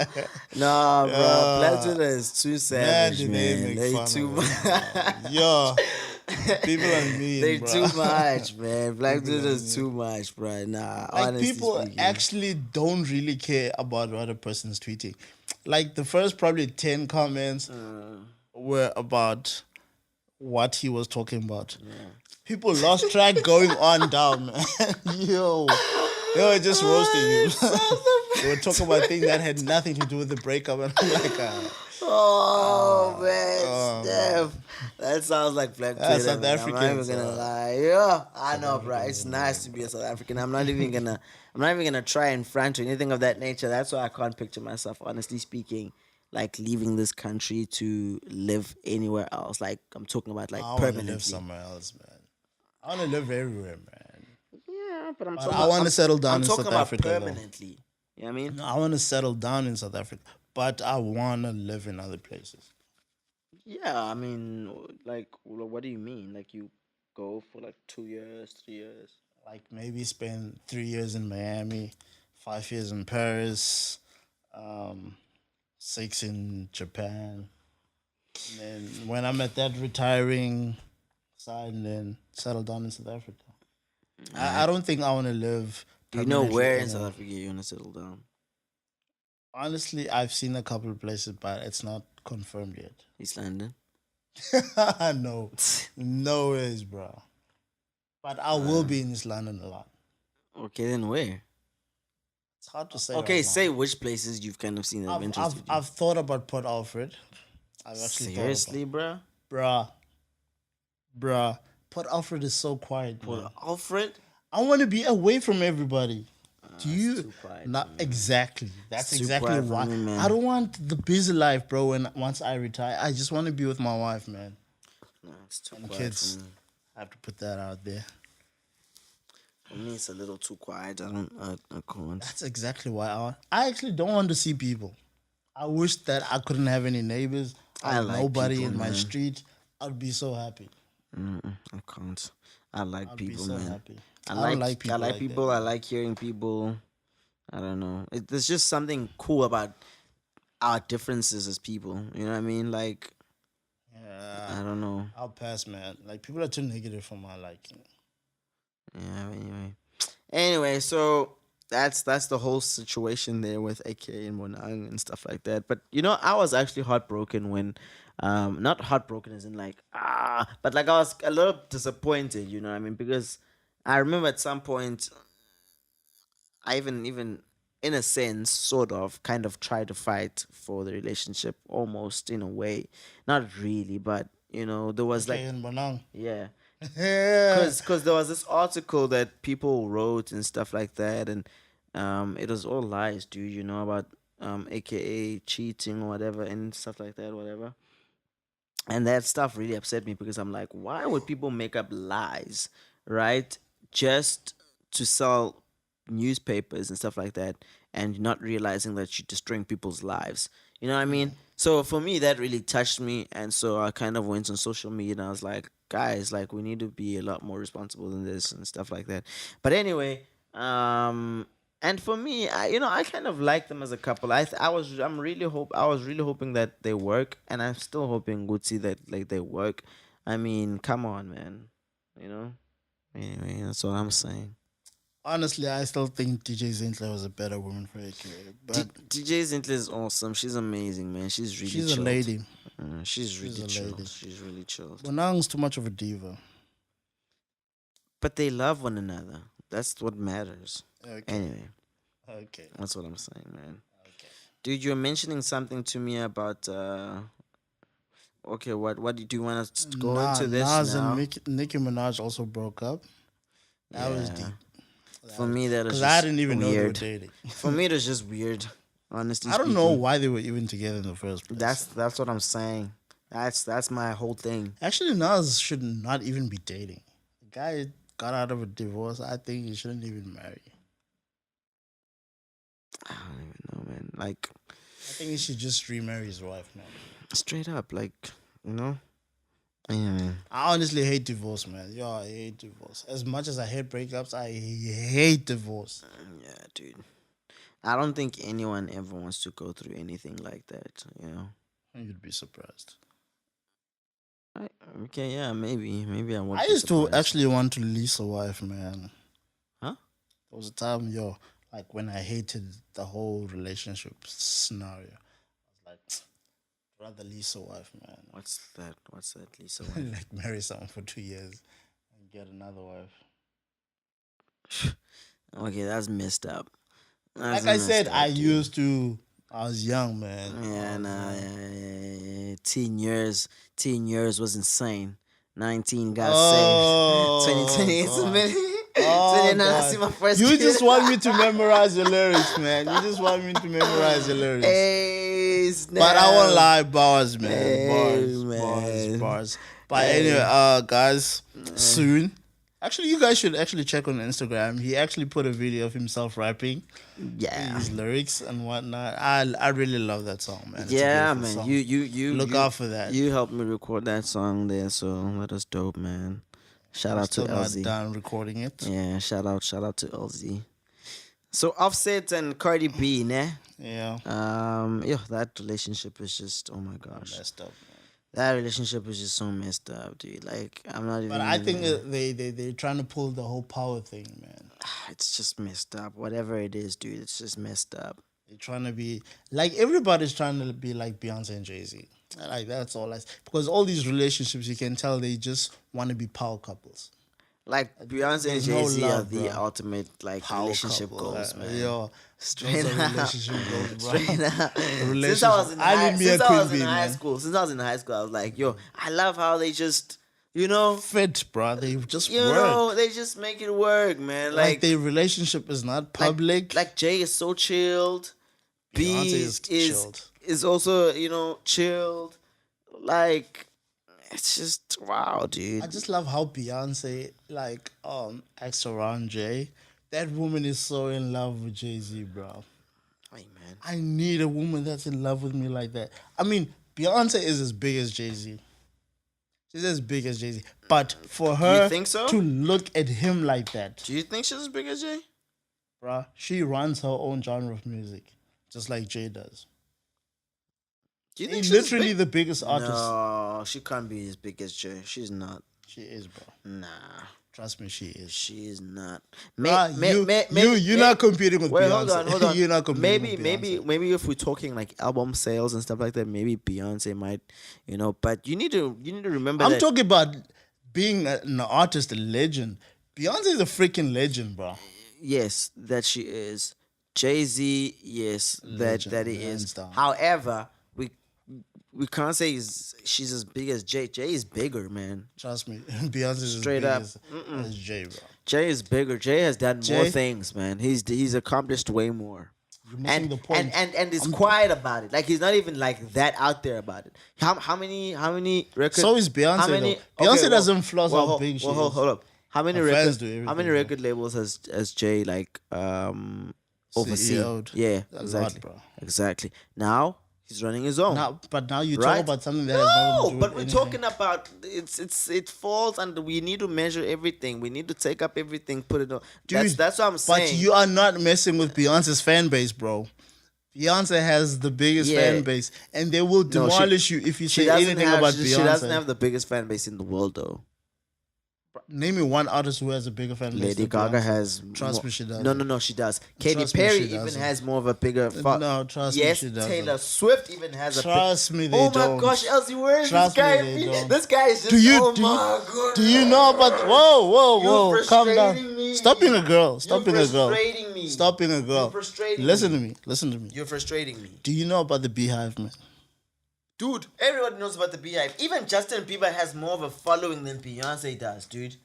Nah, bro, Black Twitter is too Man, savage, did man. they make They fun too of much. it, man. Yo, people are mean, They bro. too much, man. Black Twitter is too much, bro. Nah, Like, honestly people speaking. actually don't really care about what a person's tweeting. Like, the first probably 10 comments were about what he was talking about. People lost track going on down, man. Yo, they were just roasting him. They were talking about things that had nothing to do with the breakup. And I'm like, Oh man, Steph. That sounds like Black Twitter. South man. I'm not Africans, even gonna lie. Yeah, I know, bro. It's nice to be a South African. I'm not even gonna try and front or anything of that nature. That's why I can't picture myself, honestly speaking, like leaving this country to live anywhere else. Like I'm talking about like I want to permanently. live somewhere else, man. I want to live everywhere, man. Yeah, but I want to settle down I'm in talking South about Africa, though. permanently. You know what I mean? I want to settle down in South Africa, but I want to live in other places. Yeah, I mean, like, what do you mean? Like, you go for like 2 years, 3 years? Like maybe spend 3 years in Miami, 5 years in Paris, 6 in Japan. And then when I'm at that retiring side, and then settle down in South Africa. I don't think I want to live. Do you know permanently where in anywhere. South Africa you want to settle down? Honestly, I've seen a couple of places, but it's not confirmed yet. East London? No, no ways, bro. But I will be in East London a lot. Okay, then where? It's hard to say. Okay, right say which places you've kind of seen that have now. interested I've thought about Port Alfred. I've actually Seriously, bruh? thought bruh. Port Alfred is so quiet, bro. Alfred? I want to be away from everybody. Do you? too quiet Not exactly. That's It's too exactly quiet for why. me, man. I don't want the busy life, bro. When once I retire, I just want to be with my wife, man. No, it's too And quiet kids. for me. I have to put that out there. For me, it's a little too quiet. I can't. That's exactly why I actually don't want to see people. I wish that I couldn't have any neighbors. I like nobody people, in my man. street. I'd be so happy. I can't. I like I'd people, be so man. happy. I don't like people. I like that. people. I like hearing people. I don't know. There's just something cool about our differences as people. You know what I mean? Like, Yeah, I don't know. I'll pass, man. Like people are too negative for my liking. Yeah. Anyway, so that's the whole situation there with AK and Monang and stuff like that. But you know, I was actually heartbroken when, not heartbroken as in like but like I was a little disappointed. You know what I mean? Because I remember at some point, I even in a sense, sort of, kind of try to fight for the relationship, almost in a way. Not really, but there was Okay, like, and Bonang. yeah, Yeah. because there was this article that people wrote and stuff like that, and it was all lies, dude. About AKA cheating or whatever and stuff like that, whatever. And that stuff really upset me because I'm like, why would people make up lies, right? Just to sell newspapers and stuff like that, and not realizing that you're destroying people's lives. You know what I mean? So for me, that really touched me, and so I kind of went on social media and I was like, guys, like we need to be a lot more responsible than this and stuff like that. But anyway, and for me, I kind of like them as a couple. I was really hoping that they work, and I'm still hoping Gucci that like they work. I mean, come on, man. You know. Anyway, that's what I'm saying. Honestly, I still think DJ Zintle was a better woman for AKA, but DJ Zintle is awesome. She's amazing, man. She's really she's a chilled. lady. She's She's really a chilled. lady. She's really chilled. Bonang's too much of a diva. But they love one another. That's what matters. Okay. Anyway, Okay. that's what I'm saying, man. Okay. Dude, you're mentioning something to me about. Okay, what do you want us to go into this Nas now? and Nicki Minaj also broke up. That was Yeah. deep. For me, that was Because just I didn't even know they were weird. dating. For me, it was just weird. Honestly, I don't know speaking. why they were even together in the first place. That's what I'm saying. That's my whole thing. Actually, Nas should not even be dating. The guy got out of a divorce. I think he shouldn't even marry. I don't even know, man. Like I think he should just remarry his wife, man. straight up, like you know. Yeah, man. I honestly hate divorce, man. Yo, I hate divorce. As much as I hate breakups, I hate divorce. Yeah, dude. I don't think anyone ever wants to go through anything like that. You'd be surprised. I, okay, yeah, maybe I would. I be used to surprised. actually want to lease a wife, man. Huh? There was a time, like when I hated the whole relationship scenario. I was like, rather lease a wife, man. What's that? What's that, Lisa? Like marry someone for 2 years and get another wife. Okay, that's messed up. Like I said, I was young, man. Yeah, nah, yeah. 10 years was insane. 19 got Oh, saved. 2020 is a God. minute. Oh, 29, I God. see my first You kid. just want me to memorize your lyrics, man. You just want me to memorize your lyrics. Hey, But I won't lie, bars, man. Hey, Bars. man. But Hey. anyway, guys, soon. Actually, you guys should actually check on Instagram. He actually put a video of himself rapping Yeah. his lyrics and whatnot. I really love that song, man. It's a Yeah, beautiful man. song. You Look out for that. You helped me record that song there, so that was dope, man. Shout out to Still not LZ. done recording it. Yeah, shout out to LZ. So Offset and Cardi B, ne? Yeah. That relationship is just, oh my gosh, Messed up, man. that relationship is just so messed up, dude. Like I'm not even. But I think they're trying to pull the whole power thing, man. It's just messed up. Whatever it is, dude, it's just messed up. They're trying to be like everybody's trying to be like Beyonce and Jay-Z. Like that's all because all these relationships you can tell they just want to be power couples. Like Beyonce and There's no Jay-Z are love, the bro. ultimate like Power relationship couple, goals, man. Yo, Straight those are up. relationship goals, bro. Straight up. Since relationship- I was in I high, need me a since I queen was in bee, high man. school, since I was in high school, I was like, yo, I love how they just, you know, Fit, bro. They just you work. know, they just make it work, man. like Like, their relationship is not public. Like Jay is so chilled. B Beyonce is chilled. is also, chilled. Like, it's just wow, dude. I just love how Beyonce acts around Jay. That woman is so in love with Jay-Z, bro. Hey, man. I need a woman that's in love with me like that. I mean, Beyonce is as big as Jay-Z. She's as big as Jay-Z. But for her think so? to look at him like that, Do you think she's as big as Jay? bro, she runs her own genre of music, just like Jay does. Do you He's think she's as literally big? the biggest artist. No, she can't be as big as Jay. She's not. She is, bro. Nah, Trust me, she is. she is not. You're not competing with Wait, Beyonce. hold on. You're not competing with maybe, Beyonce. maybe if we're talking like album sales and stuff like that, maybe Beyonce might, But you need to remember I'm that. talking about being an artist, a legend. Beyonce is a freaking legend, bro. Yes, that she is. Jay-Z, yes, that Legend, he is. hands down. However, we can't say she's as big as Jay. Jay is bigger, man. Trust me, Beyonce is as Straight big up. as Jay, bro. Jay is bigger. Jay has done more Jay- things, man. He's accomplished way more. You're missing And, the point. and he's quiet about it. Like he's not even like that out there about it. How many records? So is Beyonce, How many? though. Beyonce doesn't floss how big she is. Hold up. How many Her records? fans do everything, How many bro. record labels has Jay like overseen? CEO'd. Yeah, A lot, exactly, bro. Exactly. Now he's running his own. But now you Right? talk about something that has nothing to No, do but with we're anything. talking about it falls and we need to measure everything. We need to take up everything, put it on. Dude, That's what I'm saying. But you are not messing with Beyonce's fan base, bro. Beyonce has the biggest Yeah. fan base, and they will No, demolish you if you she say doesn't anything have, about she, Beyonce. she doesn't have the biggest fan base in the world though. Name me one artist who has a bigger fan base. Lady than Gaga Beyonce. has. Trust more- me, she does. No, she does. Katy Trust me, Perry she even doesn't. has more of a bigger. No, trust me, yes, she doesn't. Taylor Swift even has a. Trust me, they Oh my don't. gosh, Elsie, where is Trust this me, guy? they don't. This guy is just. Do you oh do my you, God. do you know about? Whoa! You're Calm frustrating down. me. Stop being a girl. Stop You're being a girl. frustrating me. Stop being a girl. You're frustrating Listen me. to me. Listen to me. You're frustrating me. Do you know about the Beehive, man? Dude, everyone knows about the Beehive. Even Justin Bieber has more of a following than Beyonce does, dude.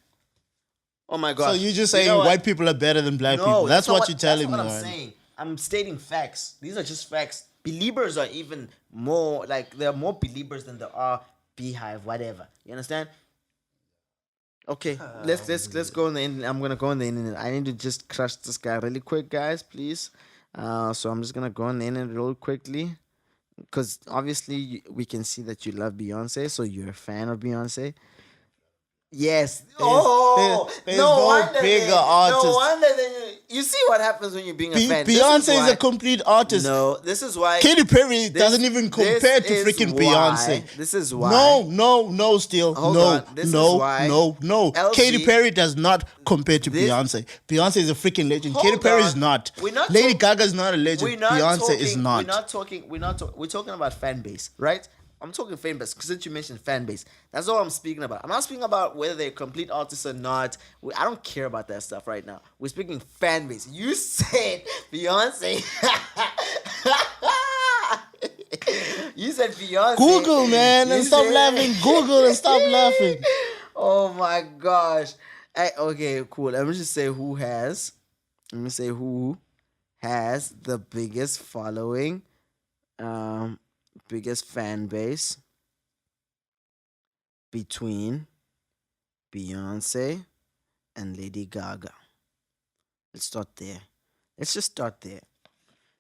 Oh my god. So you're just saying know what? white people are better than black people. That's not what you're telling me, that's what right? I'm saying. I'm stating facts. These are just facts. Believers are even more like there are more believers than there are Beehive, whatever. You understand? Okay, let's go on the internet. I'm gonna go on the internet. I need to just crush this guy really quick, guys, please. So I'm just gonna go on the internet real quickly, because obviously we can see that you love Beyonce, so you're a fan of Beyonce. Yes. there's no bigger artist. No wonder you see what happens when you're being a fan. This Beyonce is why- a complete artist. No, this is why. Katy Perry this- doesn't even compare to this is freaking why- Beyonce. This is why. No, still. Hold no, on. This no, is why no. LG Katy Perry does not compare to This- Beyonce. Beyonce is a freaking legend. Hold Katy Perry on. is not. We're not Lady talk- Gaga is not a legend. We're not Beyonce talking, is not. We're talking about fan base, right? I'm talking fan base because since you mentioned fan base, that's all I'm speaking about. I'm not speaking about whether they're complete artists or not. I don't care about that stuff right now. We're speaking fan base. You said Beyonce. You said Beyonce. Google, man, You and stop said- laughing. Google and stop laughing. Oh my gosh. Okay, cool. Let me just say who has. Let me say who has the biggest following, biggest fan base between Beyonce and Lady Gaga. Let's start there. Let's just start there.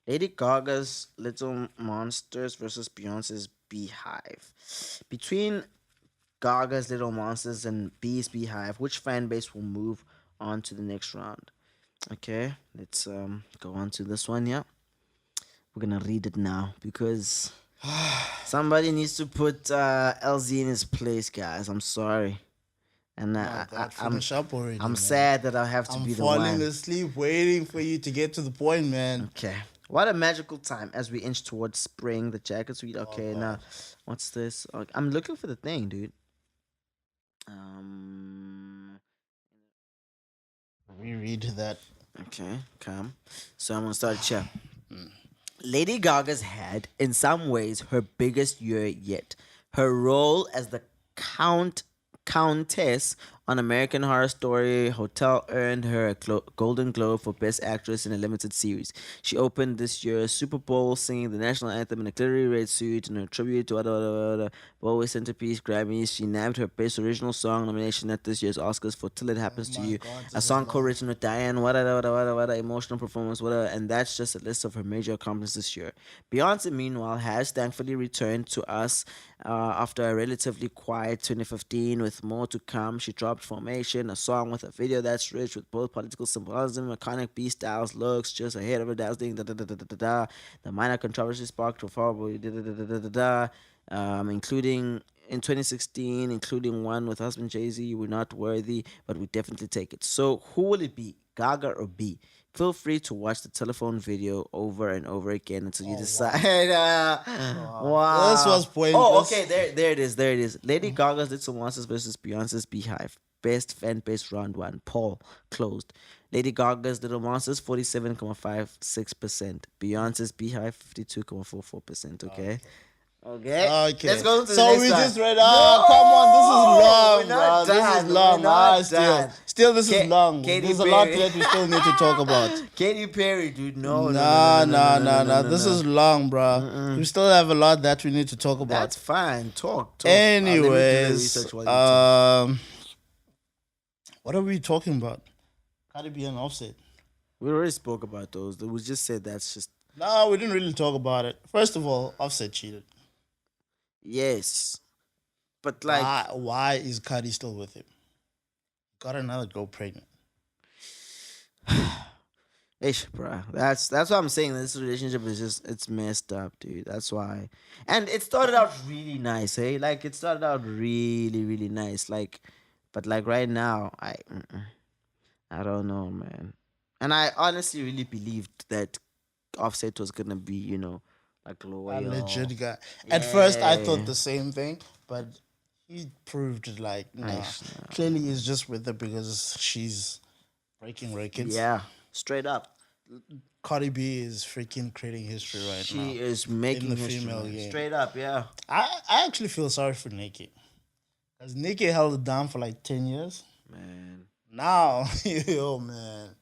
Lady Gaga's Little Monsters versus Beyonce's Beehive. Between Gaga's Little Monsters and Bee's Beehive, which fan base will move on to the next round? Okay, let's go on to this one. Yeah, we're gonna read it now because somebody needs to put LZ in his place, guys. I'm sorry, and I'm Finish up already. man. sad that I have to I'm be the falling one. asleep waiting for you to get to the point, man. Okay. What a magical time as we inch towards spring. The jacket's sweet. Okay, now what's this? Okay, I'm looking for the thing, dude. Reread that. Okay, come. So I'm gonna start the chat. Lady Gaga's had, in some ways, her biggest year yet. Her role as the Countess on American Horror Story Hotel earned her a Golden Globe for Best Actress in a Limited Series. She opened this year's Super Bowl singing the national anthem in a glittery red suit in her tribute to Bowie Centerpiece Grammys. She nabbed her Best Original Song nomination at this year's Oscars for Till It Happens to You, a song co-written with Diane, what emotional performance, and that's just a list of her major accomplishments this year. Beyonce, meanwhile, has thankfully returned to us after a relatively quiet 2015 with more to come. She dropped Formation, a song with a video that's rich with both political symbolism, iconic B styles, looks just ahead of her dazzling The minor controversy sparked for probably including in 2016, including one with husband Jay-Z. You were not worthy, but we definitely take it. So who will it be, Gaga or B? Feel free to watch the telephone video over and over again until you decide. Wow. This was pointless. Oh, okay. There it is. Lady Gaga's Little Monsters versus Beyonce's Beehive. best fan base round one poll closed. Lady Gaga's Little Monsters 47.56%. Beyonce's Beehive 52.44%. Okay. Okay. Let's Okay. go to the So next we one. just read. No, Come on, this is long, we're not bro. This is done. long. We're not Still, done. this is long. Katy There's a lot Perry. that we still need to talk about. Katy Perry, dude. No, no, no, no, Nah, no, no, nah, no, no, nah, no, nah. no, This no. is long, bro. We still have a lot that we need to talk about. That's fine. Talk. Let me do the Anyways, research while you talk. what are we talking about? Cardi B and Offset. We already spoke about those. We just said that's just No, we didn't really talk about it. First of all, Offset cheated. yes, but like Why is Cardi still with him? Got another girl pregnant. ish, bruh. That's what I'm saying. This relationship is just it's messed up, dude. That's why. And it started out really nice, hey. Like it started out really, really nice. Like, but like right now, I don't know, man. And I honestly really believed that Offset was gonna be, like A loyal. legit guy. At first, I thought Yeah. the same thing, but he proved like, nah, Nice. clearly he's just with her because she's breaking records. Yeah, straight up. Cardi B is freaking creating history right She now. is making the history, female man. game. Straight up, yeah. I actually feel sorry for Nicki. Because Nicki held it down for like 10 years. Man. Now, yo, man.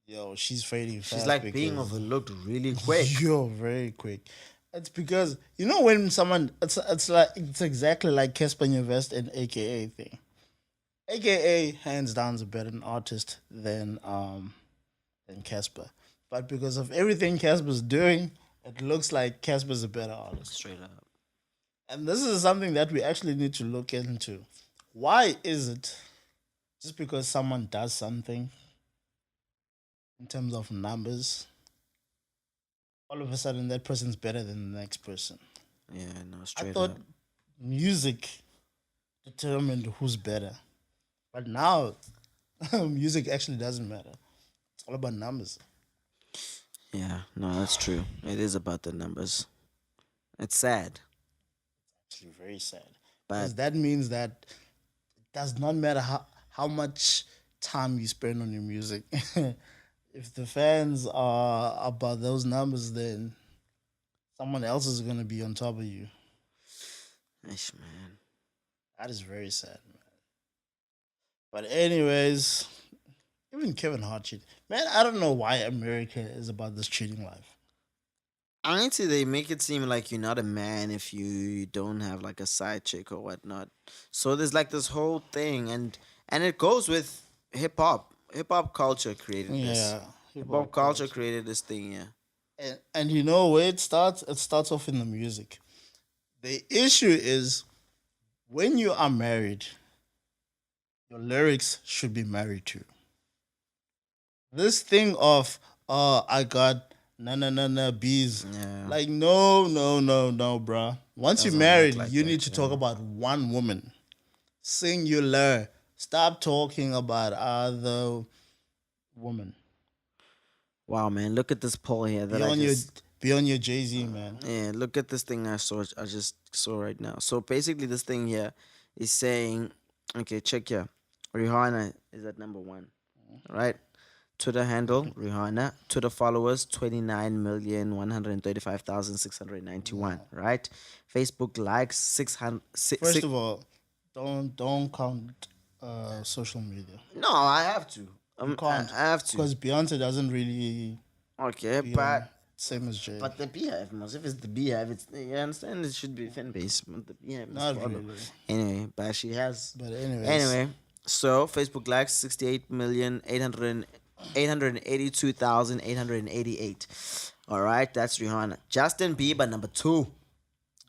Yo, she's fading fast. She's like being because- overlooked really quick. Yo, very quick. It's because when someone it's exactly like Casper Nyovest and AKA thing. AKA hands down is a better artist than Casper. But because of everything Casper's doing, it looks like Casper's a better artist. Straight up. And this is something that we actually need to look into. Why is it just because someone does something in terms of numbers, all of a sudden that person's better than the next person? Yeah, no, I straight thought up. music determined who's better. But now, music actually doesn't matter. It's all about numbers. Yeah, no, that's true. It is about the numbers. It's sad. Actually, very sad. But Because that means that it does not matter how much time you spend on your music. If the fans are about those numbers, then someone else is going to be on top of you. ish, man. That is very sad, man. But anyways, even Kevin Hart cheated. Man, I don't know why America is about this cheating life. Honestly, they make it seem like you're not a man if you don't have like a side chick or whatnot. So there's like this whole thing, and it goes with hip hop. Hip hop culture created this. Yeah. Hip hop culture created this thing, yeah. And you know where it starts? It starts off in the music. The issue is when you are married, your lyrics should be married to. This thing of, I got na bees. Yeah. Like, no, bruh. Once you're Doesn't work married, like you that, need to talk about one woman. Singular. Stop talking about other women. Wow, man, look at this poll here that Be on your Jay-Z, man. yeah, look at this thing I just saw right now. So basically this thing here is saying, okay, check here. Rihanna is at number 1. Right? Twitter handle, Rihanna. Twitter followers, 29,135,691. Right? Facebook likes 600. First of all, don't count social media. No, I have to. Can't. I have to. Because Beyonce doesn't really Okay, be but same as Jay. but the Beehive, most if it's the Beehive, it's you understand it should be fan base, but the Beehive must Not follow. really. Anyway, but she has. But anyways. Anyway, so Facebook likes 68,882,888. All right, that's Rihanna. Justin Bieber number 2.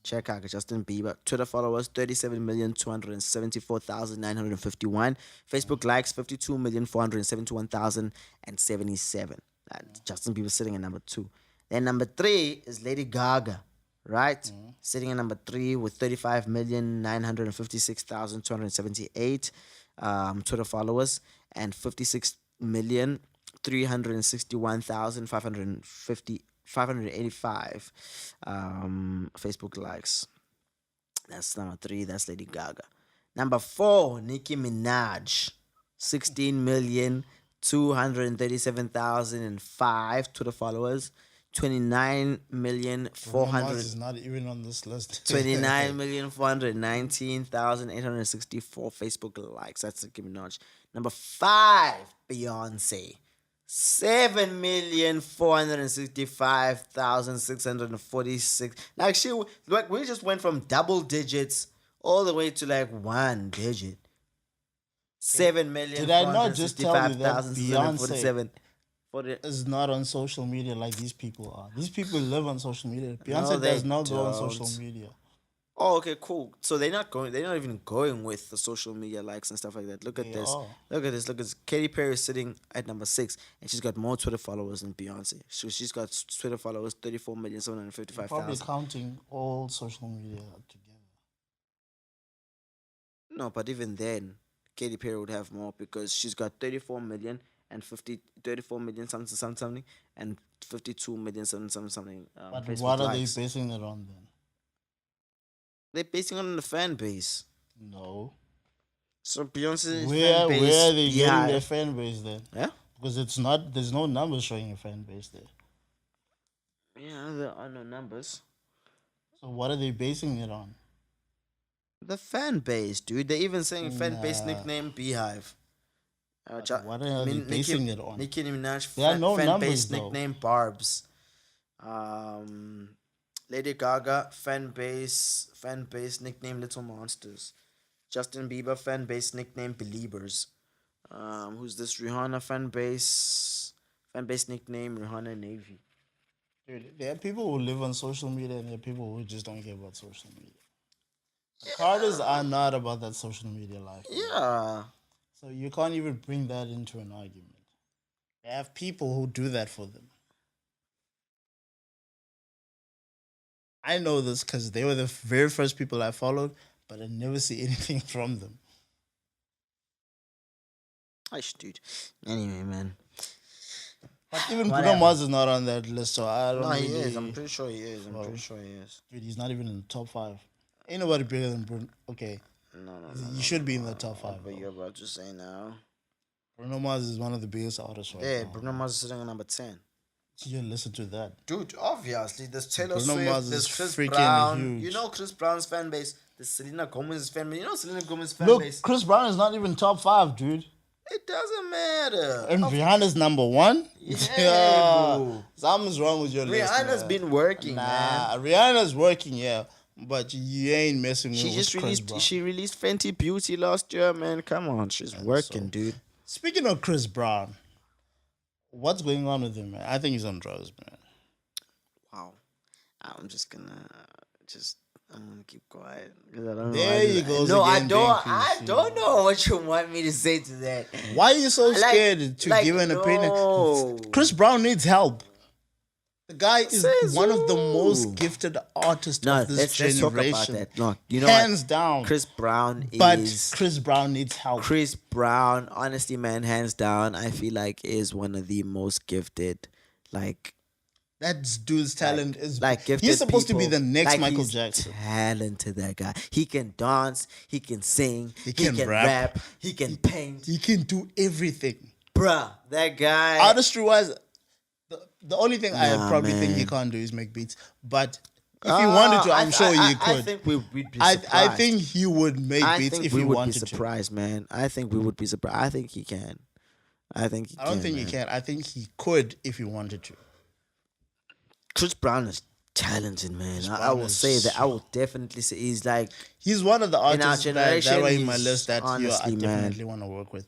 Check out Justin Bieber. Twitter followers 37,274,951. Facebook likes 52,471,077. Justin Bieber sitting at number 2. Then number 3 is Lady Gaga, right? Sitting at number 3 with 35,956,278 Twitter followers and 56,361,585 Facebook likes. That's number 3. That's Lady Gaga. Number 4, Nicki Minaj, 16,237,005 Twitter followers, 29 million four Bruno Mars hundred is not even on this list. 29,419,864 Facebook likes. That's Nicki Minaj. Number 5, Beyonce. 7,465,646. Like we just went from double digits all the way to like one digit. 7,000,000. Did I not just tell you that Beyonce For the, is not on social media like these people are? These people live on social media. Beyonce they does not go on don't. social media. oh, okay, cool. So they're not going. They're not even going with the social media likes and stuff like that. Look at They this. are. Look at this. Look at this. Katy Perry is sitting at number 6, and she's got more Twitter followers than Beyonce. So she's got Twitter followers 34,755,000. Probably counting all social media together. No, but even then, Katy Perry would have more because she's got 34 million and 34 million something and 52 million something. But Facebook what are likes. they basing it on then? They're basing it on the fan base. No. So Beyonce's Where fan base. are they getting Beehive. their fan base then? Yeah? Because it's not. There's no numbers showing a fan base there. Yeah, there are no numbers. So what are they basing it on? The fan base, dude. They're even saying fan base Nah. nickname Beehive. What are they basing it on? Nicki Minaj There are fan, no fan numbers, base though. nickname Barbs. Lady Gaga fan base nickname Little Monsters. Justin Bieber fan base nickname Beliebers. Who's this? Rihanna fan base nickname Rihanna Navy. Dude, there are people who live on social media and there are people who just don't care about social media. The Carters are not about that social media life. Yeah. So you can't even bring that into an argument. They have people who do that for them. I know this because they were the very first people I followed, but I never see anything from them. Ish, dude. Anyway, man. But even Bruno Whatever. Mars is not on that list, so I don't No, really... he is. I'm pretty sure he is. Well, pretty sure he is. Dude, he's not even in the top 5. Ain't nobody bigger than Bruno. Okay, No. you should be in the top 5. What you're about to say now? Bruno Mars is one of the biggest artists right Yeah, now. Bruno Mars is sitting at number 10. You listen to that. Dude, obviously, there's Taylor Bruno Swift, Mars there's is Chris freaking Brown. huge. You know Chris Brown's fan base. There's Selena Gomez's fan base. You know Selena Gomez's fan Look, base. Chris Brown is not even top 5, dude. It doesn't matter. And Rihanna's number 1? Yeah, bro. Something's wrong with your list. Rihanna's man. been working, man. Rihanna's working, yeah. But you ain't messing She with just Chris released. Brown. She released Fenty Beauty last year, man. Come on, she's working, so- dude. Speaking of Chris Brown, what's going on with him, man? I think he's on drugs, man. Wow. I'm just gonna I'm gonna keep quiet because I don't know. There he goes No, I again, don't. being I PC. don't know what you want me to say to that. Why are you so Like- scared to like, give an opinion? no. Chris Brown needs help. The guy is Says one of the who? most gifted artists No, of this let's generation. talk about that. No, you know Hands what? down. Chris Brown but is Chris Brown needs help. Chris Brown. Honestly, man, hands down, I feel like is one of the most gifted, like That dude's talent is like gifted. he's supposed to be people. the next Like, Michael he's Jackson. Talented, that guy. He can dance. He can sing. He can can rap. rap. He can paint. He can do everything. Bruh, that guy. Artistry wise, the only thing I Nah, probably think he man. can't do is make beats. But if he wanted to, I'm sure he I could. think we'd be I surprised. think he would make I beats think if we he would be wanted to. surprised, man. I think we would be surprised. I think he can. I think he I don't can, think man. he can. I think he could if he wanted to. Chris Brown is talented, man. I Brown will is say that. I will definitely say he's like He's one of the In our artists that generation, are in my he's list that I honestly, man. definitely want to work with.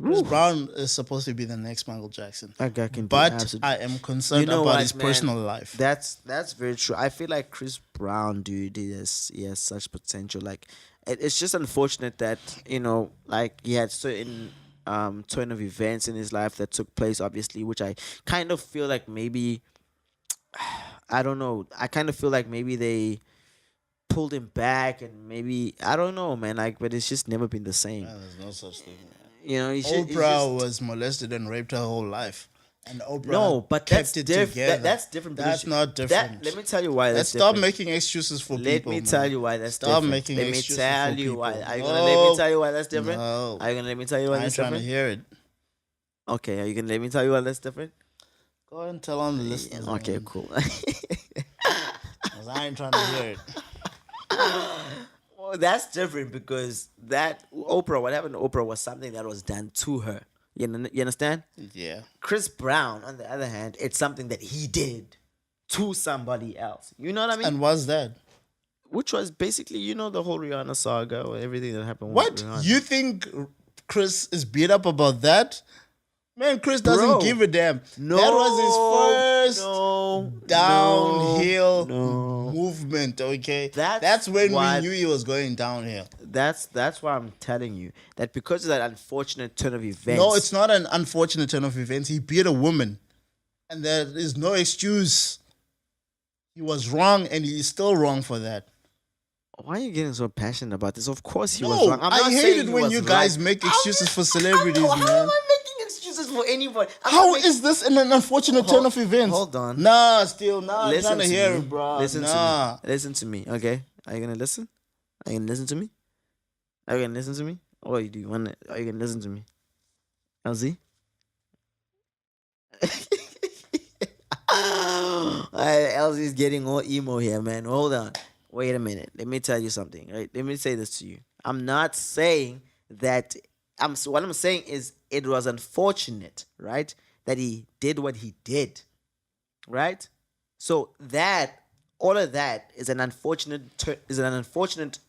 Chris Brown is supposed to be the next Michael Jackson. that guy can. But be absolute- I am concerned You know about what, his man? personal life. That's very true. I feel like Chris Brown, dude, he has such potential. Like, it's just unfortunate that like he had certain turn of events in his life that took place, obviously, which I kind of feel like maybe I don't know. I kind of feel like maybe they pulled him back, and maybe I don't know, man. Like, but it's just never been the same. There's no such thing. He's just, Oprah was molested and raped her whole life. and Oprah No, but that's kept it different. together. That's different. That's because not different. Let me tell you why Let's that's stop different. making excuses for Let people. me man. tell you why that's Stop different. making Let me excuses tell for you people. why. Are you no, gonna let me tell you why that's different? No, Are you gonna let me tell you why I ain't that's trying to different? hear it. Okay, are you gonna let me tell you why that's different? Go ahead and tell on the listeners. Okay, man, cool. 'cause I ain't trying to hear it. Well, that's different because that Oprah, what happened to Oprah was something that was done to her. You understand? Yeah. Chris Brown, on the other hand, it's something that he did to somebody else. You know what I mean? And what's that? Which was basically, the whole Rihanna saga or everything that happened What? with Rihanna. You think Chris is beat up about that? Man, Chris doesn't Bro, give a damn. No, that was his first no, downhill no. movement, okay? That's when what- we knew he was going downhill. That's why I'm telling you that because of that unfortunate turn of events. No, it's not an unfortunate turn of events. He beat a woman. And there is no excuse. He was wrong and he is still wrong for that. Why are you getting so passionate about this? Of course he was No, wrong. I'm I not hate saying it he when was you guys right. make excuses for How celebrities, am man. I making excuses for anybody? How is this an unfortunate turn of events? Hold on. Nah, still, nah, I'm Listen trying to to hear me. it, bro. Listen nah. to me. Listen to me. Okay. Are you gonna listen? Are you gonna listen to me? Are you gonna listen to me? Or you do you wanna? Are you gonna listen to me? LZ? LZ is getting all emo here, man. Hold on. Wait a minute. Let me tell you something. Right? Let me say this to you. I'm not saying that. What I'm saying is it was unfortunate, right, that he did what he did, right? So that all of that is an unfortunate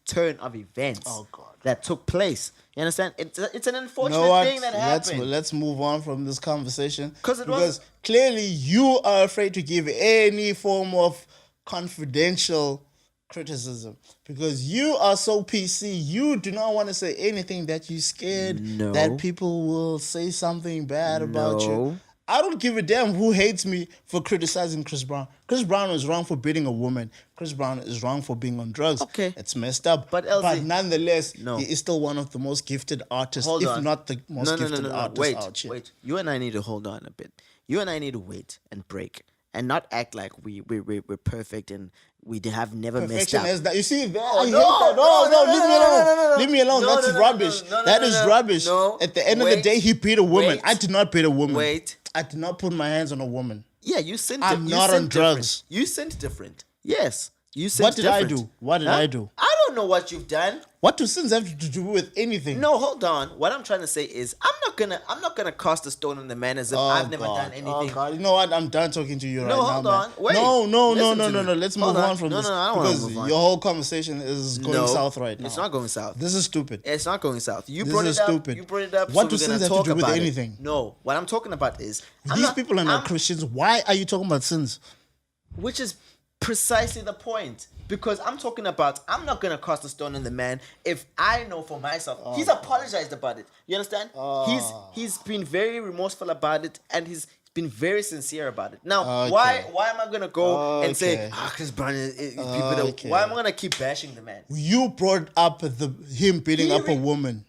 turn of events Oh, God. that took place. You understand? It's an You unfortunate know what? thing that happened. Let's move on from this conversation. Because because clearly you are afraid to give any form of confidential criticism because you are so PC. You do not want to say anything that you're scared No. that people will say something bad about you. No. I don't give a damn who hates me for criticizing Chris Brown. Chris Brown is wrong for beating a woman. Chris Brown is wrong for being on drugs. Okay. It's messed up. But LZ, nonetheless, no. he is still one of the most gifted artists, Hold if on. not the most gifted artist Wait, out here. wait. You and I need to hold on a bit. You and I need to wait and break and not act like we're perfect and we have never messed Perfection up. is that. You see, that, Oh, I hate no, that. no, No, no, leave no, me no, alone. no, no, no. Leave me alone. No, That's no, no, rubbish. no, no, That no, is no. rubbish. No. At the end of the Wait. day, he beat a woman. Wait. I did not beat a woman. Wait. I did not put my hands on a woman. Yeah, you sent. I'm you not sent on different. drugs. You sent different. Yes, you sent. What did I different. do? What did I do? I don't know what you've done. What do sins have to do with anything? No, hold on. What I'm trying to say is, I'm not gonna cast a stone on the man as if I've never done anything. Oh God! You know what? I'm done talking to you right now. hold man. on. Wait. No, Listen to me. Let's Hold move on. on from No, this no, I don't wanna because move on. your whole conversation is going south right now. It's not going south. This is stupid. It's not going south. You This brought is it up. stupid. You brought it up. What so do we're gonna sins have to talk do with about it. anything? No, what I'm talking about is These people are not Christians. Why are you talking about sins? which is precisely the point. Because I'm talking about, I'm not gonna cast a stone on the man if I know for myself. He's apologized about it. You understand? He's been very remorseful about it, and he's been very sincere about it. Now, Okay. why am I gonna go and say, Okay. Chris Brown is people? Okay. Why am I gonna keep bashing the man? You brought up him beating He up a re- woman.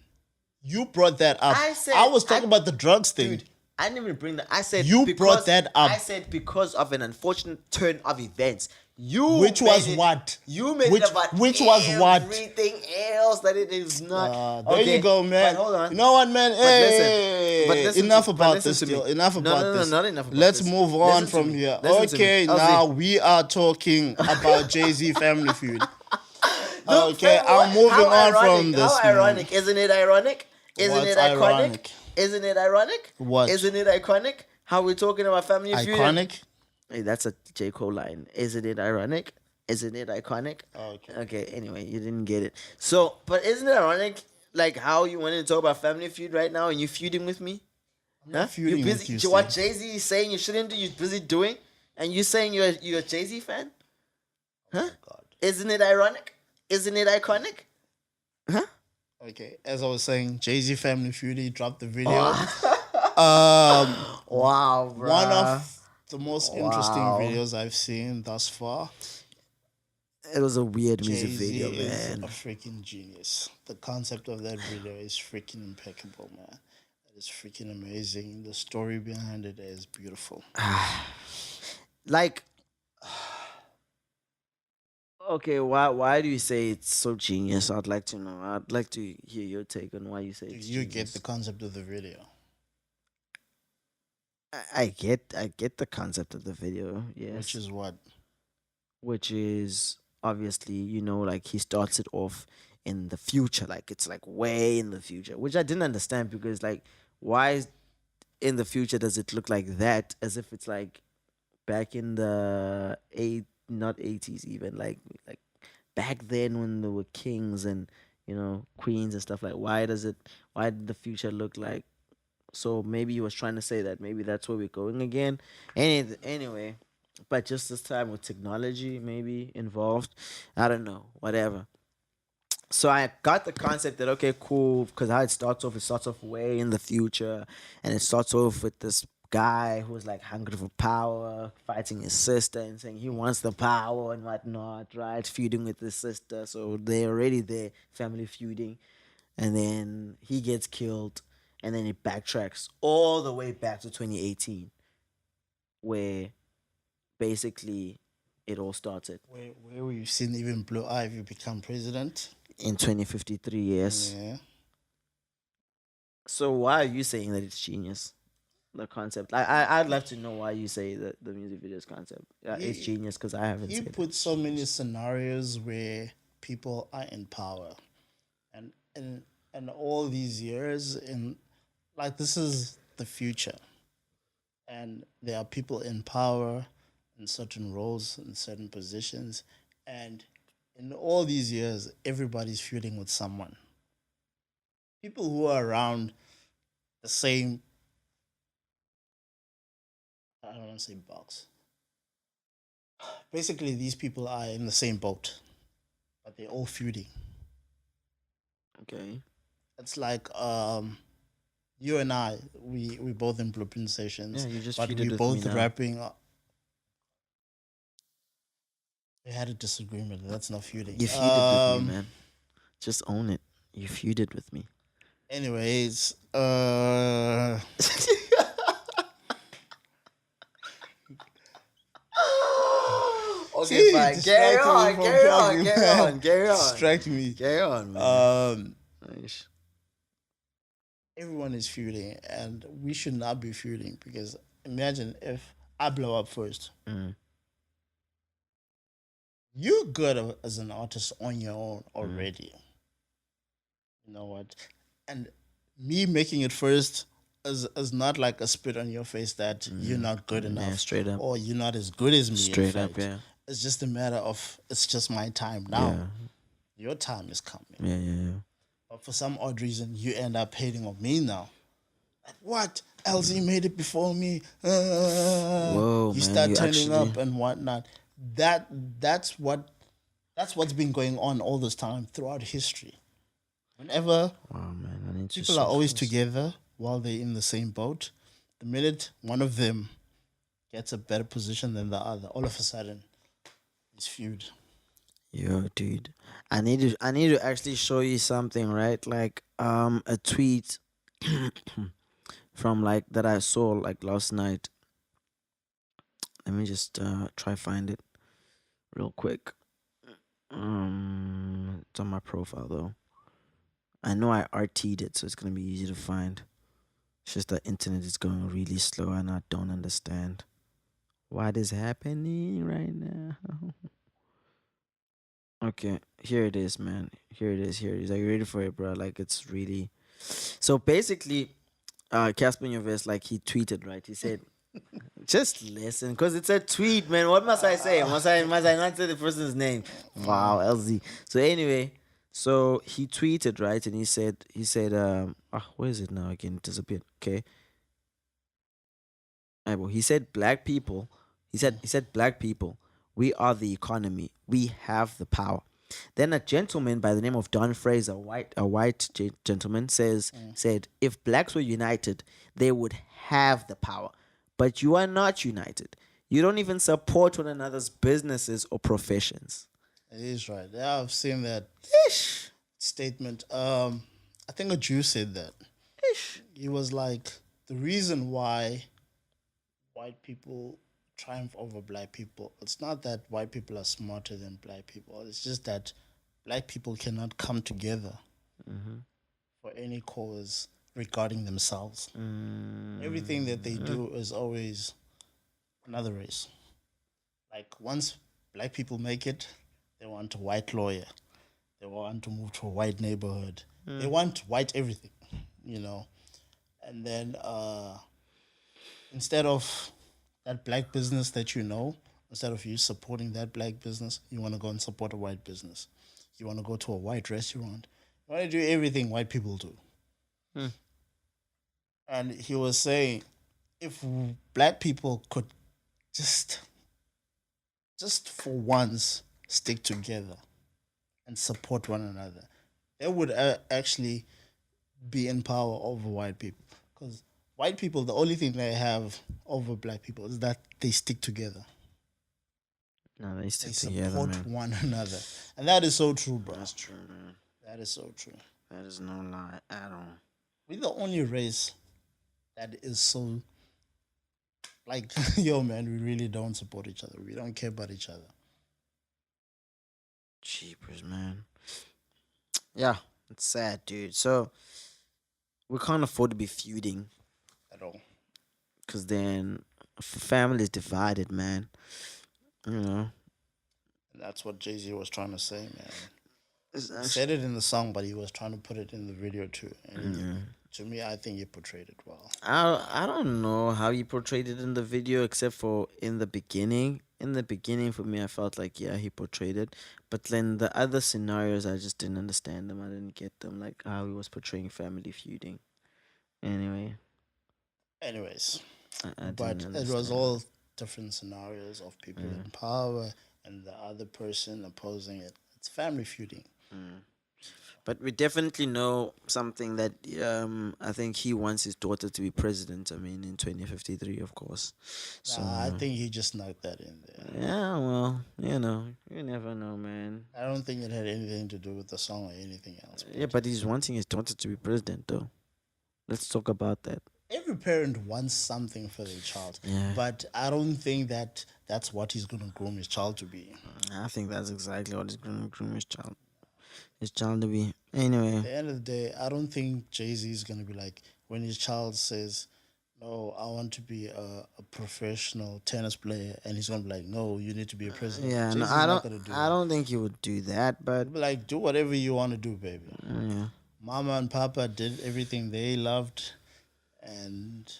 You brought that up. I said- I was talking about the drugs thing. Dude, I didn't even bring that. I said You because, brought that up. I said because of an unfortunate turn of events. You Which made was it- what? You made Which- it about which was what? everything else that it is not. There you go, man. But hold on. You know what, man? Hey, but listen enough to- but about listen this to me. deal. Enough No, about no, no, this. not enough about Let's this. move Listen on to from me. here. Listen to me. Okay, LZ. now we are talking about Jay-Z Family Feud. No, Okay, fam, I'm moving how on from ironic, this, How man. ironic. Isn't it ironic? Isn't What's it iconic? ironic? Isn't it ironic? What? Isn't it iconic? How we're talking about Family Feud? Iconic? Hey, that's a J. Cole line. Isn't it ironic? Isn't it iconic? Okay. Okay, anyway, you didn't get it. So, but isn't it ironic, like, how you wanted to talk about Family Feud right now and you feuding with me? not feuding you with busy, you, what Steve. Jay-Z is saying you shouldn't do, you're busy doing? And you saying you're a Jay-Z fan? Huh? God. Isn't it ironic? Isn't it iconic? Huh? Okay, as I was saying, Jay-Z Family Feud, he dropped the video. Wow, bro. One of the most interesting Wow. videos I've seen thus far. It was a weird music Jay-Z video, is man. a freaking genius. The concept of that video is freaking impeccable, man. It's freaking amazing. The story behind it is beautiful. Like, okay, why do you say it's so genius? I'd like to know. I'd like to hear your take on why you say Do it's you get the genius. concept of the video? I get the concept of the video, Which yes. is what? Which is obviously, like he starts it off in the future, like it's like way in the future, which I didn't understand because like why in the future does it look like that as if it's like back in the not 80s even like back then when there were kings and queens and stuff. Like why did the future look like? So maybe he was trying to say that maybe that's where we're going again. Anyway, but just this time with technology maybe involved. I don't know, whatever. So I got the concept that okay, cool, because how it starts off way in the future, and it starts off with this guy who's like hungry for power, fighting his sister and saying he wants the power and whatnot, right? Feuding with his sister, so they're already there, family feuding, and then he gets killed, and then it backtracks all the way back to 2018, where basically it all started Where we've seen even Blue Ivy become president. in 2053. Yes. Yeah. So why are you saying that it's genius? The concept. I'd love to know why you say that the music video's concept. Yeah, it's He genius because I haven't he seen put so many scenarios where people are in power, and in all these years, in like this is the future, and there are people in power in certain roles in certain positions, and in all these years, everybody's feuding with someone. People who are around the same, I don't want to say box. Basically, these people are in the same boat, but they're all feuding. Okay. It's like you and I, we both in blueprint Yeah, sessions, you just but we feuded with me both now. rapping. We had a disagreement. That's not feuding. You feuded with me, man. Just own it. You feuded with me. Anyways, Okay, fine. Carry distracting me on, from carry on, talking, carry man. on, carry on. Distract me. Carry on, man. Um, Nice. everyone is feuding, and we should not be feuding because imagine if I blow up first. Mm. You're good as an artist on your own already. You know what? And me making it first is not like a spit on your face that you're not good enough, Yeah, straight up. or you're not as good as me. Straight in up, fact. yeah. It's just a matter of it's just my time now. Yeah. Your time is coming. Yeah, yeah, yeah. But for some odd reason, you end up hating on me now. Like, what? LZ made it before me. Whoa, You man, start you turning actually- up and whatnot. That's what's been going on all this time throughout history. Whenever Wow, man. I need to people are always surf. together while they're in the same boat, the minute one of them gets a better position than the other, all of a sudden, it's feud. Yo, dude. I need to actually show you something, right? Like a tweet from like that I saw like last night. Let me just try find it real quick. It's on my profile though. I know I RT'd it, so it's gonna be easy to find. It's just the internet is going really slow and I don't understand what is happening right now. Okay, here it is, man. Here it is. Here it is. Are you ready for it, bro? Like it's really. So basically, Casper Nyovest, like he tweeted, right? He said, "Just listen, because it's a tweet, man. What must I say? Must I not say the person's name? Wow, LZ. So anyway, so he tweeted, right, and he said, where is it now again? It disappeared. Okay, well, he said black people. He said black people. We are the economy. We have the power. Then a gentleman by the name of Don Fraser, a white gentleman, said if blacks were united, they would have the power. But you are not united. You don't even support one another's businesses or professions. It is right. Yeah, I've seen that Ish. statement. I think a Jew said that. Ish. he was like, the reason why white people triumph over black people, it's not that white people are smarter than black people. It's just that black people cannot come together for any cause regarding themselves. Everything that they do is always another race. Like once black people make it, they want a white lawyer. They want to move to a white neighborhood. They want white everything, you know. And then instead of that black business that you know, instead of you supporting that black business, you want to go and support a white business. You want to go to a white restaurant. You want to do everything white people do. And he was saying, if black people could just, just for once, stick together and support one another, they would actually be in power over white people. Because white people, the only thing they have over black people is that they stick together. No, they They stick together, support man. one another. And that is so true, bro. That's true, man. That is so true. That is no lie at all. We're the only race that is so like, yo, man, we really don't support each other. We don't care about each other Cheapers, man. Yeah, it's sad, dude. So we can't afford to be feuding at all. because then family is divided, man. You know, And that's what Jay Z was trying to say, man. it's He actually, said it in the song, but he was trying to put it in the video too. And to me, I think he portrayed it well. I don't know how he portrayed it in the video, except for in the beginning. In the beginning, for me, I felt like yeah, he portrayed it, but then the other scenarios, I just didn't understand them. I didn't get them, like how he was portraying family feuding. Anyway, Anyways, I but didn't it was understand. all different scenarios of people in power and the other person opposing it. It's family feuding. But we definitely know something that I think he wants his daughter to be president. I mean, in 2053, of course. So Nah, I think he just knocked that in there. yeah, well, you never know, man. I don't think it had anything to do with the song or anything else. Yeah, but he's wanting his daughter to be president, though. Let's talk about that. Every parent wants something for their child, Yeah. but I don't think that that's what he's going to groom his child to be. I think that's exactly what he's going to groom his child to be. Anyway, At the end of the day, I don't think Jay Z is going to be like when his child says, "No, I want to be a professional tennis player," and he's going to be like, "No, you need to be a president." yeah, no, Jay-Z's I not don't, gonna do I that. don't think he would do that, but He'll be like, "Do whatever you want to do, baby." yeah, Mama and Papa did everything they loved, and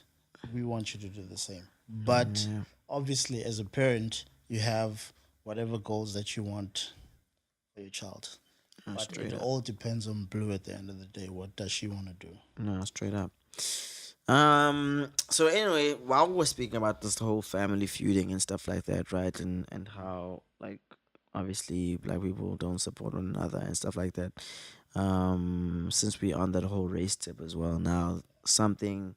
we want you to do the same. But obviously, as a parent, you have whatever goals that you want for your child. But straight it up. all depends on Blue at the end of the day. What does she want to do? No, straight up. So anyway, while we're speaking about this whole family feuding and stuff like that, right? And how like obviously black people don't support one another and stuff like that. Since we're on that whole race tip as well, now something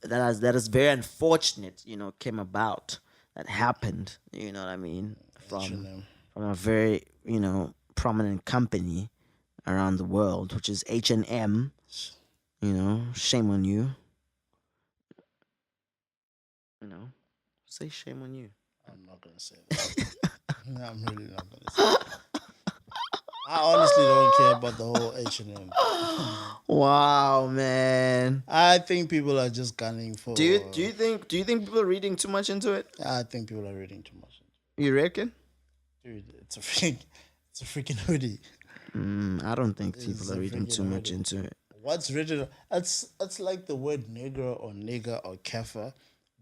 that is very unfortunate, came about that happened. You know what I mean? H&M. From a very prominent company around the world, which is H&M. Shame on you. Say shame on you. I'm not gonna say that. No, I'm really not gonna say that. I honestly don't care about the whole H&M. Wow, man. I think people are just gunning for. Do you think people are reading too much into it? I think people are reading too much. You reckon? Dude, it's a freaking hoodie. I don't think people It's are a reading freaking too much hoodie. into it. What's written? It's like the word nigger or nigger or kafir.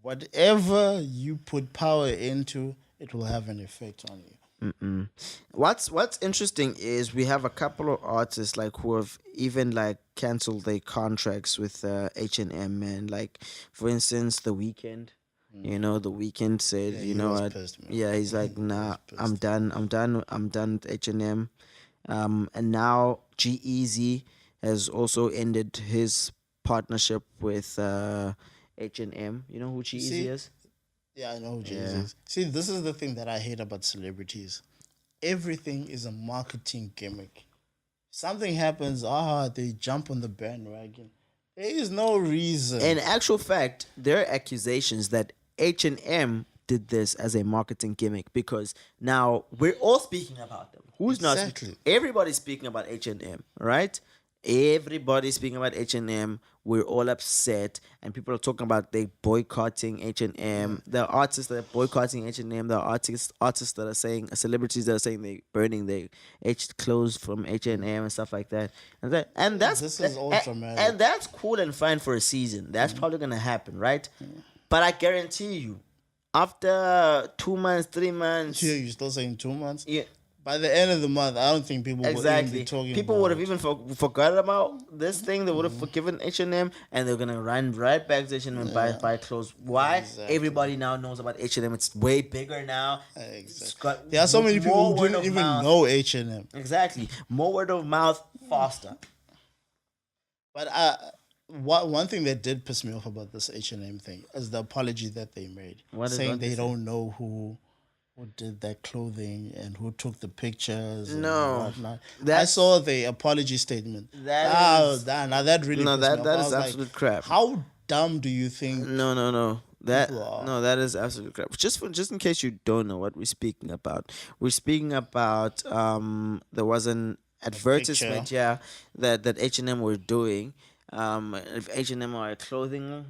Whatever you put power into, it will have an effect on you. What's interesting is we have a couple of artists like who have even like canceled their contracts with H&M, man. Like for instance, The Weeknd. The Weeknd said, Yeah, you he know was what? pissed, man. Yeah, he's like, nah, pissed. I'm done. I'm done with H&M. And now G-Eazy has also ended his partnership with H&M. You know who G-Eazy See? is? Yeah, I know who Jay-Z is. See, this is the thing that I hate about celebrities. Everything is a marketing gimmick. Something happens, they jump on the bandwagon. There is no reason. In actual fact, there are accusations that H&M did this as a marketing gimmick because now we're all speaking about them. Who's not? Exactly. Everybody's speaking about H&M, right? Everybody's speaking about H&M. We're all upset, and people are talking about they boycotting H&M. There are artists that are boycotting H&M. There are artists that are saying, celebrities that are saying they burning their clothes from H&M and stuff like that. And that's This is all dramatic. and that's cool and fine for a season. That's probably gonna happen, right? But I guarantee you, after 2 months, 3 months, Here, you're still saying 2 months? yeah, By the end of the month, I don't think people will even exactly. be talking People about would have even forgot about this thing. They would have forgiven H&M, and they're gonna run right back to H&M and buy clothes. Why? Exactly. Everybody now knows about H&M. It's way bigger now. It's Exactly. got There are so many people more who word didn't of even mouth. know H&M. Exactly, more word of mouth, faster. But one thing that did piss me off about this H&M thing is the apology that they made, What saying they they say? don't know who did that clothing and who took the pictures. No. and whatnot. I That's- saw the apology statement. That is- Now that really No, pissed me that off. that I is was like, absolute crap. How dumb do you think? No. That Wow. no, that is absolute crap. Just in case you don't know what we're speaking about, we're speaking about there was an advertisement, that H&M were doing. If H&M are a clothing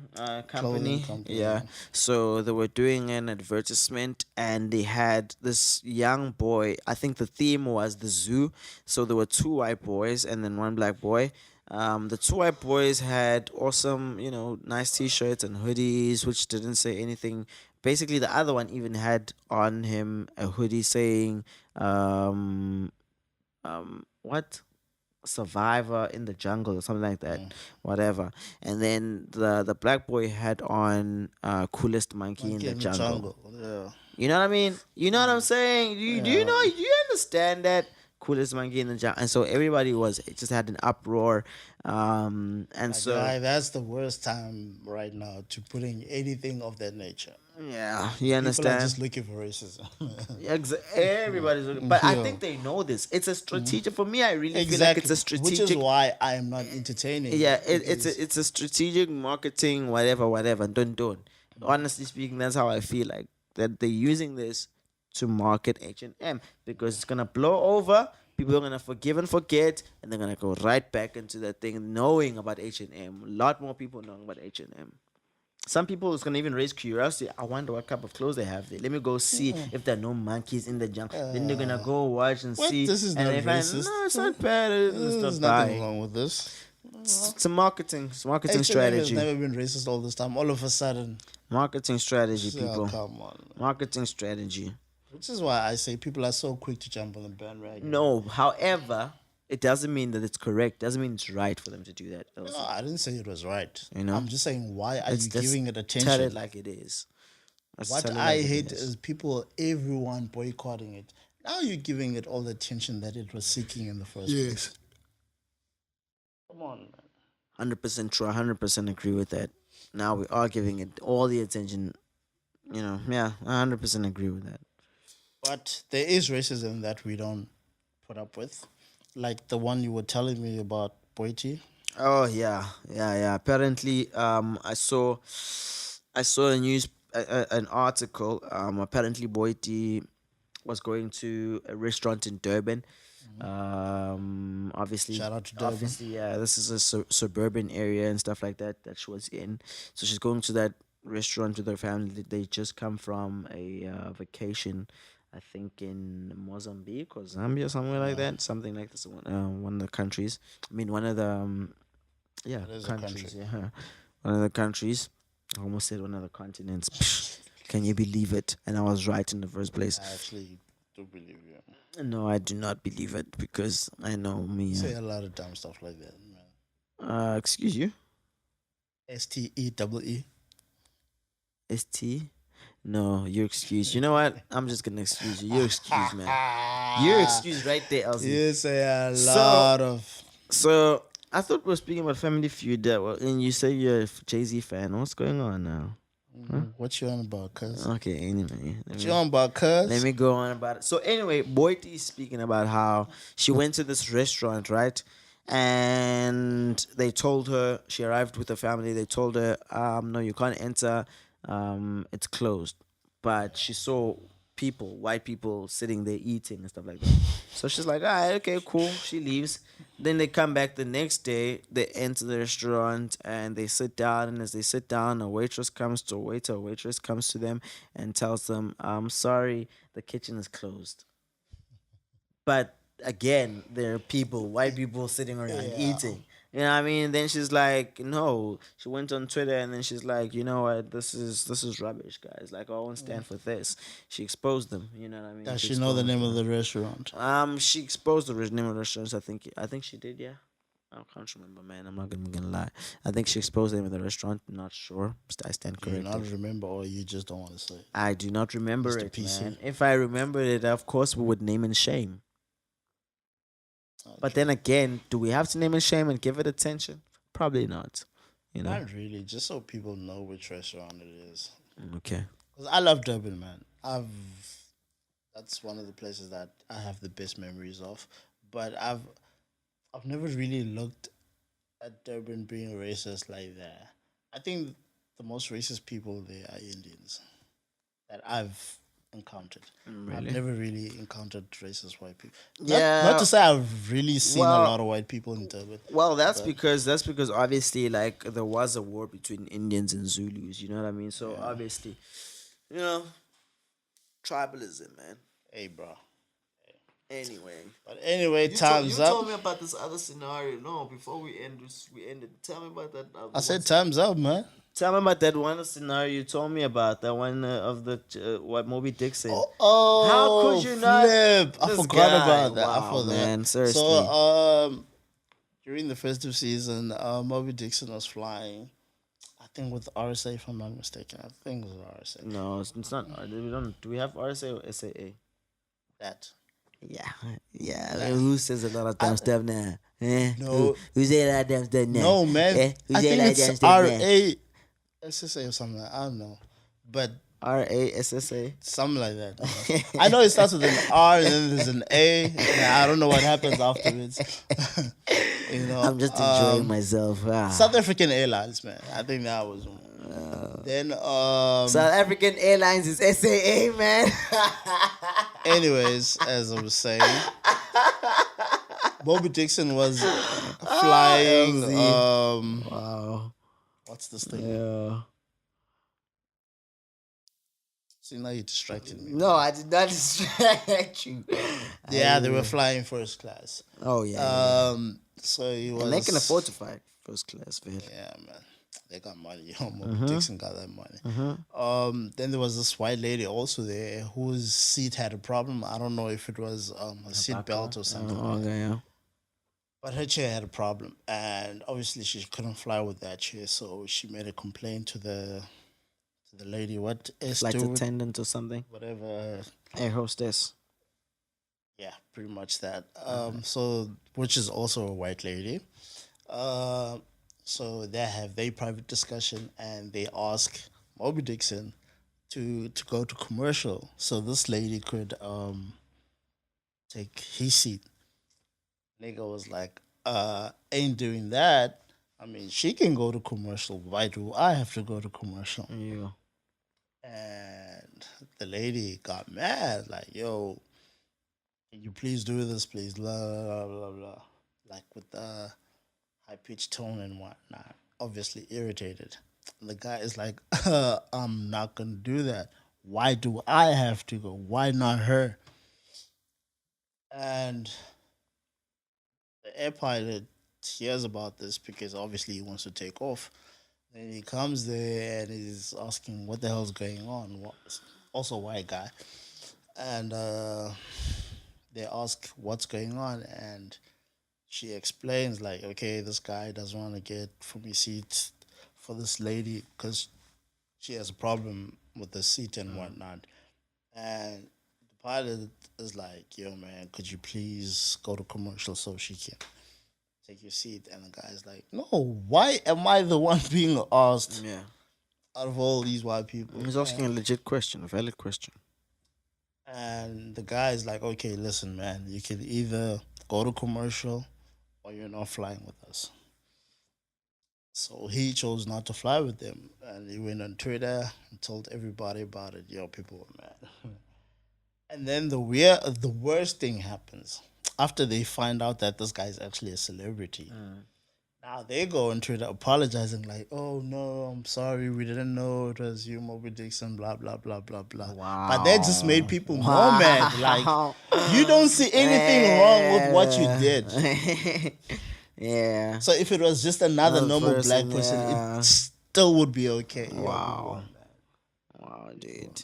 company, company, yeah. yeah. So they were doing an advertisement, and they had this young boy. I think the theme was the zoo. So there were two white boys and then one black boy. The two white boys had awesome, nice t-shirts and hoodies, which didn't say anything. Basically, the other one even had on him a hoodie saying, what? Survivor in the jungle or something like that, whatever. And then the black boy had on coolest monkey in the jungle. Yeah. You know what I mean? You know what I'm saying? Do you know? Do you understand that? Coolest monkey in the jungle. And so everybody it just had an uproar. And so Guy, that's the worst time right now to putting anything of that nature. yeah, you People are understand? just looking for racism. Everybody's looking, but I Yeah. think they know this. It's a strategic. For me, I really feel like Exactly. it's a strategic. Which is why I am not entertaining. Yeah, it it's a strategic marketing, whatever. Don't. Honestly speaking, that's how I feel like that they're using this to market H&M because it's gonna blow over. People are gonna forgive and forget, and they're gonna go right back into that thing, knowing about H&M. A lot more people knowing about H&M. Some people is gonna even raise curiosity. I wonder what type of clothes they have there. Let me go see if there are no monkeys in the jungle. Then they're gonna go watch and What? see. This is and not they find, racist. no, it's not bad. It's There's not nothing buying. wrong with this. It's a marketing H&M strategy. has never been racist all this time. All of a sudden, Marketing strategy, oh, people. come on. Man. Marketing strategy. Which is why I say people are so quick to jump on the bandwagon. No, however, it doesn't mean that it's correct. Doesn't mean it's right for them to do that. No, I didn't say it was right. You know? I'm just saying, why are you Let's giving it attention? Tell it like it is. Let's What tell it I like it hate is people, everyone boycotting it. Now you're giving it all the attention that it was seeking in the first place. Come on, man. 100% true. 100% agree with that. Now we are giving it all the attention. Yeah, 100% agree with that. But there is racism that we don't put up with. Like the one you were telling me about Boiti. Oh yeah. Apparently, I saw an article. Apparently, Boiti was going to a restaurant in Durban. Obviously, Shout out to Durban. Obviously, yeah, this is a suburban area and stuff like that she was in. So she's going to that restaurant with her family. They just come from a vacation, I think in Mozambique or Zambia or somewhere like that. Something like this. One of the countries. I mean, one of the is a countries. country. Yeah, one of the countries. I almost said one of the continents. Psh, can you believe it? And I was right in the first place. I actually do believe you. No, I do not believe it because I know me. You say a lot of dumb stuff like that, man. Excuse you. STEEE. ST? No, you're excused. You know what? I'm just gonna excuse you. You're excused, man. You're excused right there, Elsie. You say a So- lot of. So I thought we were speaking about Family Feud, and you say you're a Jay-Z fan. What's going on now? What you on about, cuz? Okay, anyway. What you on about, cuz? Let me go on about it. So anyway, Boiti is speaking about how she went to this restaurant, right? and they told her, she arrived with her family. They told her, no, you can't enter. It's closed. But she saw people, white people, sitting there eating and stuff like that. So she's like, all right, okay, cool. She leaves. Then they come back the next day. They enter the restaurant and they sit down. And as they sit down, a waitress comes to a waiter. A waitress comes to them and tells them, "I'm sorry, the kitchen is closed." But again, there are people, white people sitting around Yeah. eating. You know what I mean? Then she's like, no. She went on Twitter and then she's like, you know what? This is rubbish, guys. Like, I won't stand for this. She exposed them. You know what I mean? Does She she know the exposed name them. of the restaurant? She exposed the name of the restaurants. I think she did. Yeah, I can't remember, man. I'm not gonna lie. I think she exposed the name of the restaurant. Not sure. I stand Do you corrected. not remember, or you just don't want to say? I do not remember Mr. it, PC. man. If I remembered it, of course we would name and shame. But then again, do we have to name and shame and give it attention? Probably not. You know. Not really, just so people know which restaurant it is. Okay. 'Cause I love Durban, man. That's one of the places that I have the best memories of. But I've never really looked at Durban being racist like that. I think the most racist people there are Indians that I've encountered. I've Really? never really encountered racist white people. Yeah. Not to say I've really seen Well- a lot of white people in Durban. Well, that's because obviously, like, there was a war between Indians and Zulus. You know what I mean? So obviously, you know, tribalism, man. Hey, bro. Anyway, But anyway, you time's told up. me about this other scenario. No, before we ended. Tell me about that. I said time's up, man. Tell me about that one scenario you told me about. That one of the what Moby Dick said. Oh, How could you not- flip. I This forgot guy. about that. I Wow, forgot. man, seriously. So, during the festive season, Moby Dixon was flying. I think with RSA, if I'm not mistaken. I think it was RSA. No, it's not. We don't. Do we have RSA or SAA? That. Yeah. Who says a lot of damn stuff now? Eh? No. Who say a lot of damn stuff now? No, man. Eh? Who I say a think lot of damn it's stuff now? RASSA or something. I don't know. But RASSA. something like that. I know it starts with an R and then there's an A. And I don't know what happens afterwards. You know, I'm just enjoying myself. South African Airlines, man. I think that was one. Then, South African Airlines is SAA, man. anyways, as I was saying, Bobby Dixon was flying. Wow. What's this thing? Yeah. See, now you distracted me. No, I did not distract you. Yeah, they were flying first class. Oh yeah. So he was. And they can afford to fly first class, man. Yeah, man. They got money. Bobby Dixon got that money. Then there was this white lady also there whose seat had a problem. I don't know if it was a seat belt or something. Oh, okay, yeah. But her chair had a problem, and obviously she couldn't fly with that chair. So she made a complaint to the lady. What is Flight attendant or something. whatever? Air hostess. Yeah, pretty much that. So which is also a white lady. So they have their private discussion, and they ask Moby Dixon to go to commercial, so this lady could take his seat. Nigga was like, ain't doing that. I mean, she can go to commercial. Why do I have to go to commercial? Yeah. And the lady got mad, like, yo, can you please do this, please? Blah, blah, blah, blah. Like with the high pitched tone and whatnot. Obviously irritated. The guy is like, I'm not going to do that. Why do I have to go? Why not her? And the air pilot hears about this because obviously he wants to take off. Then he comes there and he's asking what the hell's going on. Also a white guy. And they ask what's going on, and she explains like, okay, this guy doesn't want to get from his seat for this lady because she has a problem with the seat and whatnot. And the pilot is like, yo, man, could you please go to commercial so she can take your seat? And the guy's like, no, why am I the one being asked Yeah. out of all these white people? He's asking a legit question, a valid question. And the guy's like, okay, listen, man, you can either go to commercial or you're not flying with us. So he chose not to fly with them, and he went on Twitter and told everybody about it. Yo, people were mad. And then the worst thing happens after they find out that this guy's actually a celebrity. Now they go on Twitter apologizing, like, "Oh no, I'm sorry, we didn't know it was you, Moby Dixon, blah blah blah blah blah." But that just made Wow. people more mad. Like, Wow. you don't see anything wrong with what you did. Yeah. Yeah. So if it was just another Another normal black person, person, it yeah. still would be okay. Yo, people were Wow. mad. Wow, dude.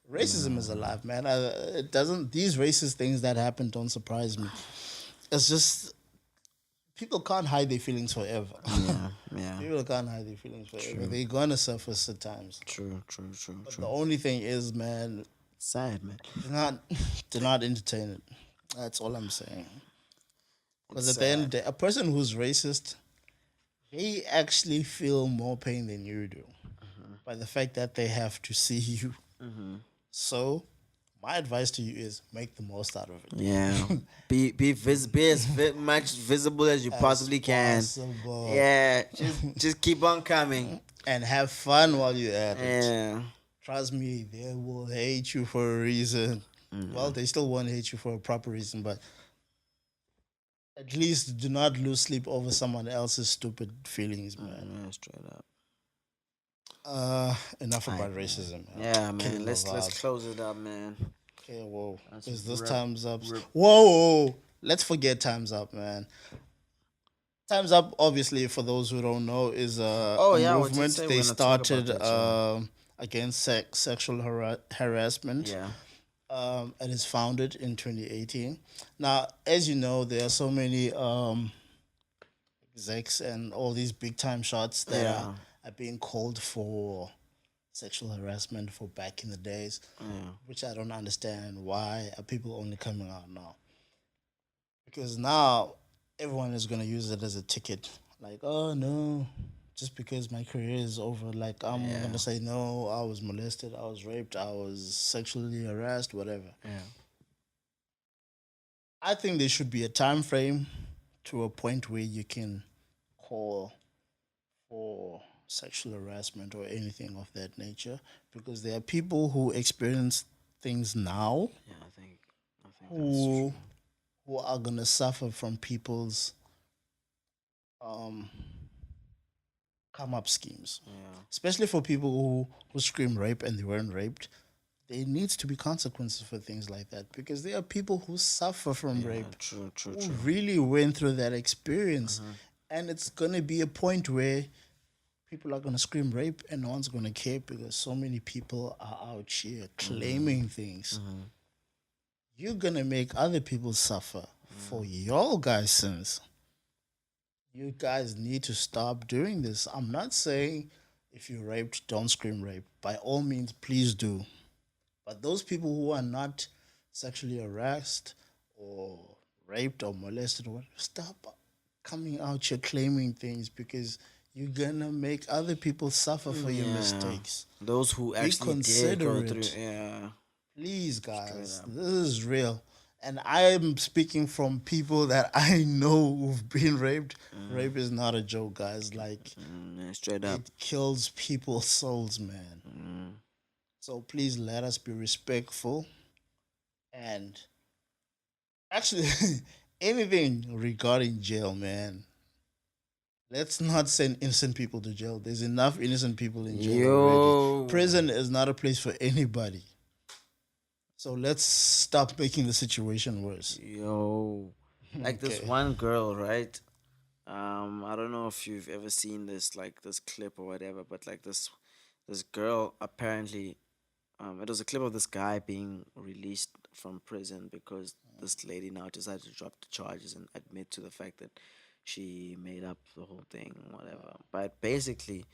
Racism is alive, man. It doesn't. These racist things that happen don't surprise me. It's just people can't hide their feelings forever. Yeah, yeah. People can't hide their feelings forever. They're gonna suffer at times. True, true, true, But true. the only thing is, man, Sad, man. do not do not entertain it. That's all I'm saying. Because It's at the end sad. of the day, a person who's racist, they actually feel more pain than you do by the fact that they have to see you. So, my advice to you is make the most out of it. Yeah. Be as much visible as you possibly can. Possible. Yeah. Just keep on coming. And have fun while you're at it. Yeah. Trust me, they will hate you for a reason. Well, they still won't hate you for a proper reason, but at least do not lose sleep over someone else's stupid feelings, man. Yeah, straight up. Enough about racism. Man. Yeah, man. Killing the Let's vibe. close it up, man. Okay, whoa. That's Is this rip- time's up? Whoa. Let's forget time's up, man. Time's Up, obviously, for those who don't know, is Oh, a yeah, I was just movement saying they we're gonna talk about started that, yeah. against sexual harassment. Yeah. It is founded in 2018. Now, as you know, there are so many execs and all these big time shots that Yeah. are being called for sexual harassment for back in the days, which I don't understand. Why are people only coming out now? Because now everyone is going to use it as a ticket. Like, oh no, just because my career is over, like I'm Yeah. going to say no, I was molested, I was raped, I was sexually harassed, whatever. Yeah. I think there should be a time frame to a point where you can call for sexual harassment or anything of that nature, because there are people who experience things now Yeah, I think that's who are gonna suffer from people's um come up schemes. yeah. Especially for people who scream rape and they weren't raped. There needs to be consequences for things like that, because there are people who suffer from rape True, true, who true. really went through that experience. And it's gonna be a point where people are gonna scream rape and no one's gonna care, because so many people are out here claiming things. You're gonna make other people suffer for your guys' sins. You guys need to stop doing this. I'm not saying if you're raped, don't scream rape. By all means, please do. But those people who are not sexually harassed or raped or molested or whatever, stop coming out here claiming things, because you're gonna make other people suffer for your Yeah. mistakes. Those who actually did go through, considerate. yeah. Please, guys, up. this is real. And I'm speaking from people that I know who've been raped. Rape is not a joke, guys. Like, Yeah, straight up. it kills people's souls, man. So please let us be respectful. And actually, anything regarding jail, man. Let's not send innocent people to jail. There's enough innocent people in jail already. Yo. Prison is not a place for anybody. So let's stop making the situation worse. Yo. Like this Okay. one girl, right? I don't know if you've ever seen this, like this clip or whatever, but like this girl apparently, it was a clip of this guy being released from prison because this lady now decided to drop the charges and admit to the fact that she made up the whole thing, whatever. But basically,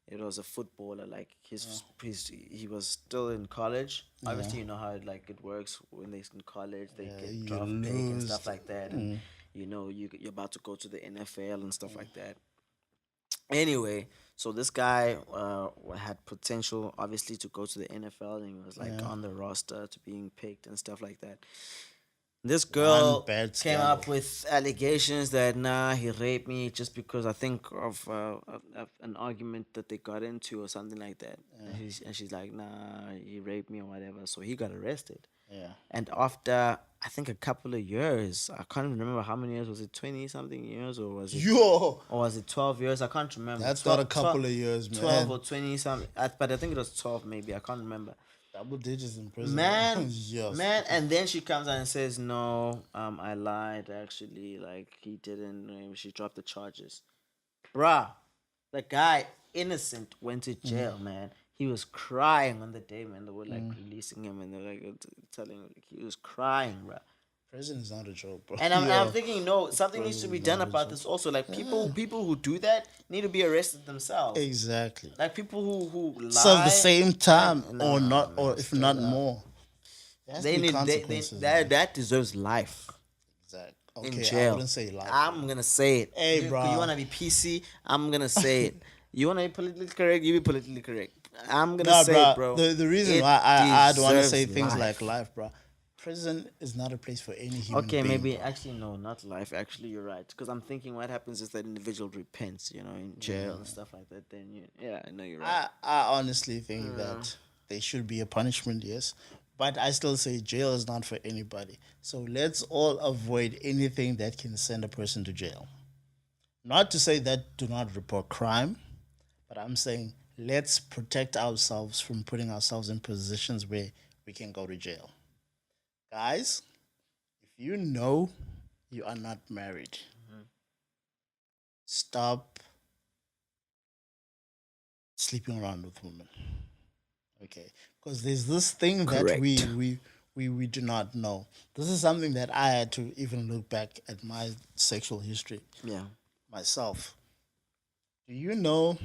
it was a footballer. Like he was still in college. Obviously, you know how it works when they're in college. They you get draft pick and lose. stuff like that, and you know you're about to go to the NFL and stuff like that. Anyway, so this guy had potential, obviously, to go to the NFL, and he was like on the roster to being picked and stuff like that. This One girl bad came scandal. up with allegations that he raped me just because I think of an argument that they got into or something like that. And she's like, nah, he raped me or whatever. So he got arrested. Yeah. And after I think a couple of years, I can't even remember how many years, was it 20 something years or was it Yo, 12 years? I can't remember. that's not a 12, couple of years, 12 man. or 20 something. But I think it was 12 maybe. I can't remember. Double digits in prison. Man, Yes. man, and then she comes out and says, "No, I lied. Actually, like he didn't. She dropped the charges, bruh. The guy, innocent, went to jail. Man, he was crying on the day, man. They were like releasing him, and they're like telling him like, he was crying, bruh. Prison is not a joke, bro. And I'm Yo, thinking, no, something needs to be done about this. Also, like people who do that need to be arrested themselves. exactly. Like people who lie. Serve the same time No, or not, man, or if straight not up. more. There has to They be need consequences, man. that deserves life Exactly. in Okay, I jail. wouldn't say life. I'm gonna say it. Hey, you, bro. You wanna be PC? I'm gonna say it. You wanna be politically correct? You be politically correct. I'm gonna Nah, say bro. it, bro. The reason It why I don't want to deserves say things life. like life, bro. Prison is not a place for any human Okay, being. maybe bro. actually no, not life. Actually, you're right. Because I'm thinking what happens is that individual repents, in jail and stuff like that. Then yeah, I know you're right. I honestly think that there should be a punishment, yes. But I still say jail is not for anybody. So let's all avoid anything that can send a person to jail. Not to say that do not report crime, but I'm saying let's protect ourselves from putting ourselves in positions where we can go to jail. Guys, if you know you are not married, stop sleeping around with women. Okay, because there's this thing that we Correct. we do not know. This is something that I had to even look back at my sexual history Yeah. myself. Do you know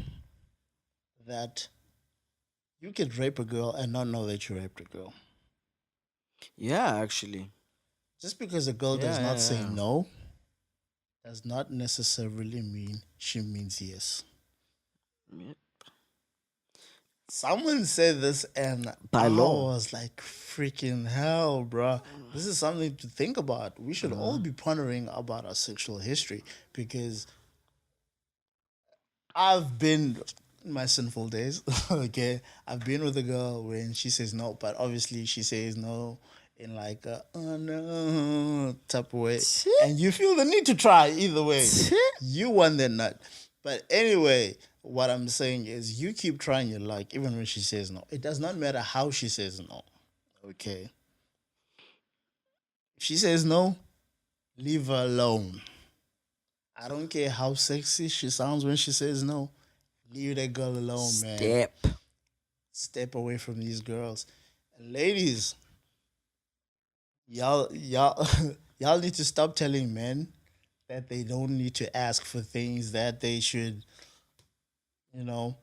that you could rape a girl and not know that you raped a girl? Yeah, actually. Just because a girl does Yeah, not yeah, say yeah. no does not necessarily mean she means yes. Yeah. Someone said this and By I law. was like, freaking hell, bro. This is something to think about. We should all be pondering about our sexual history because I've been in my sinful days, okay? I've been with a girl when she says no, but obviously she says no in like a oh no type of way. And you feel the need to try either way. You won that nut. But anyway, what I'm saying is you keep trying your luck even when she says no. It does not matter how she says no. Okay. If she says no, leave her alone. I don't care how sexy she sounds when she says no. Leave that girl alone, man. Step. Step away from these girls. And ladies, y'all y'all need to stop telling men that they don't need to ask for things that they should, you know.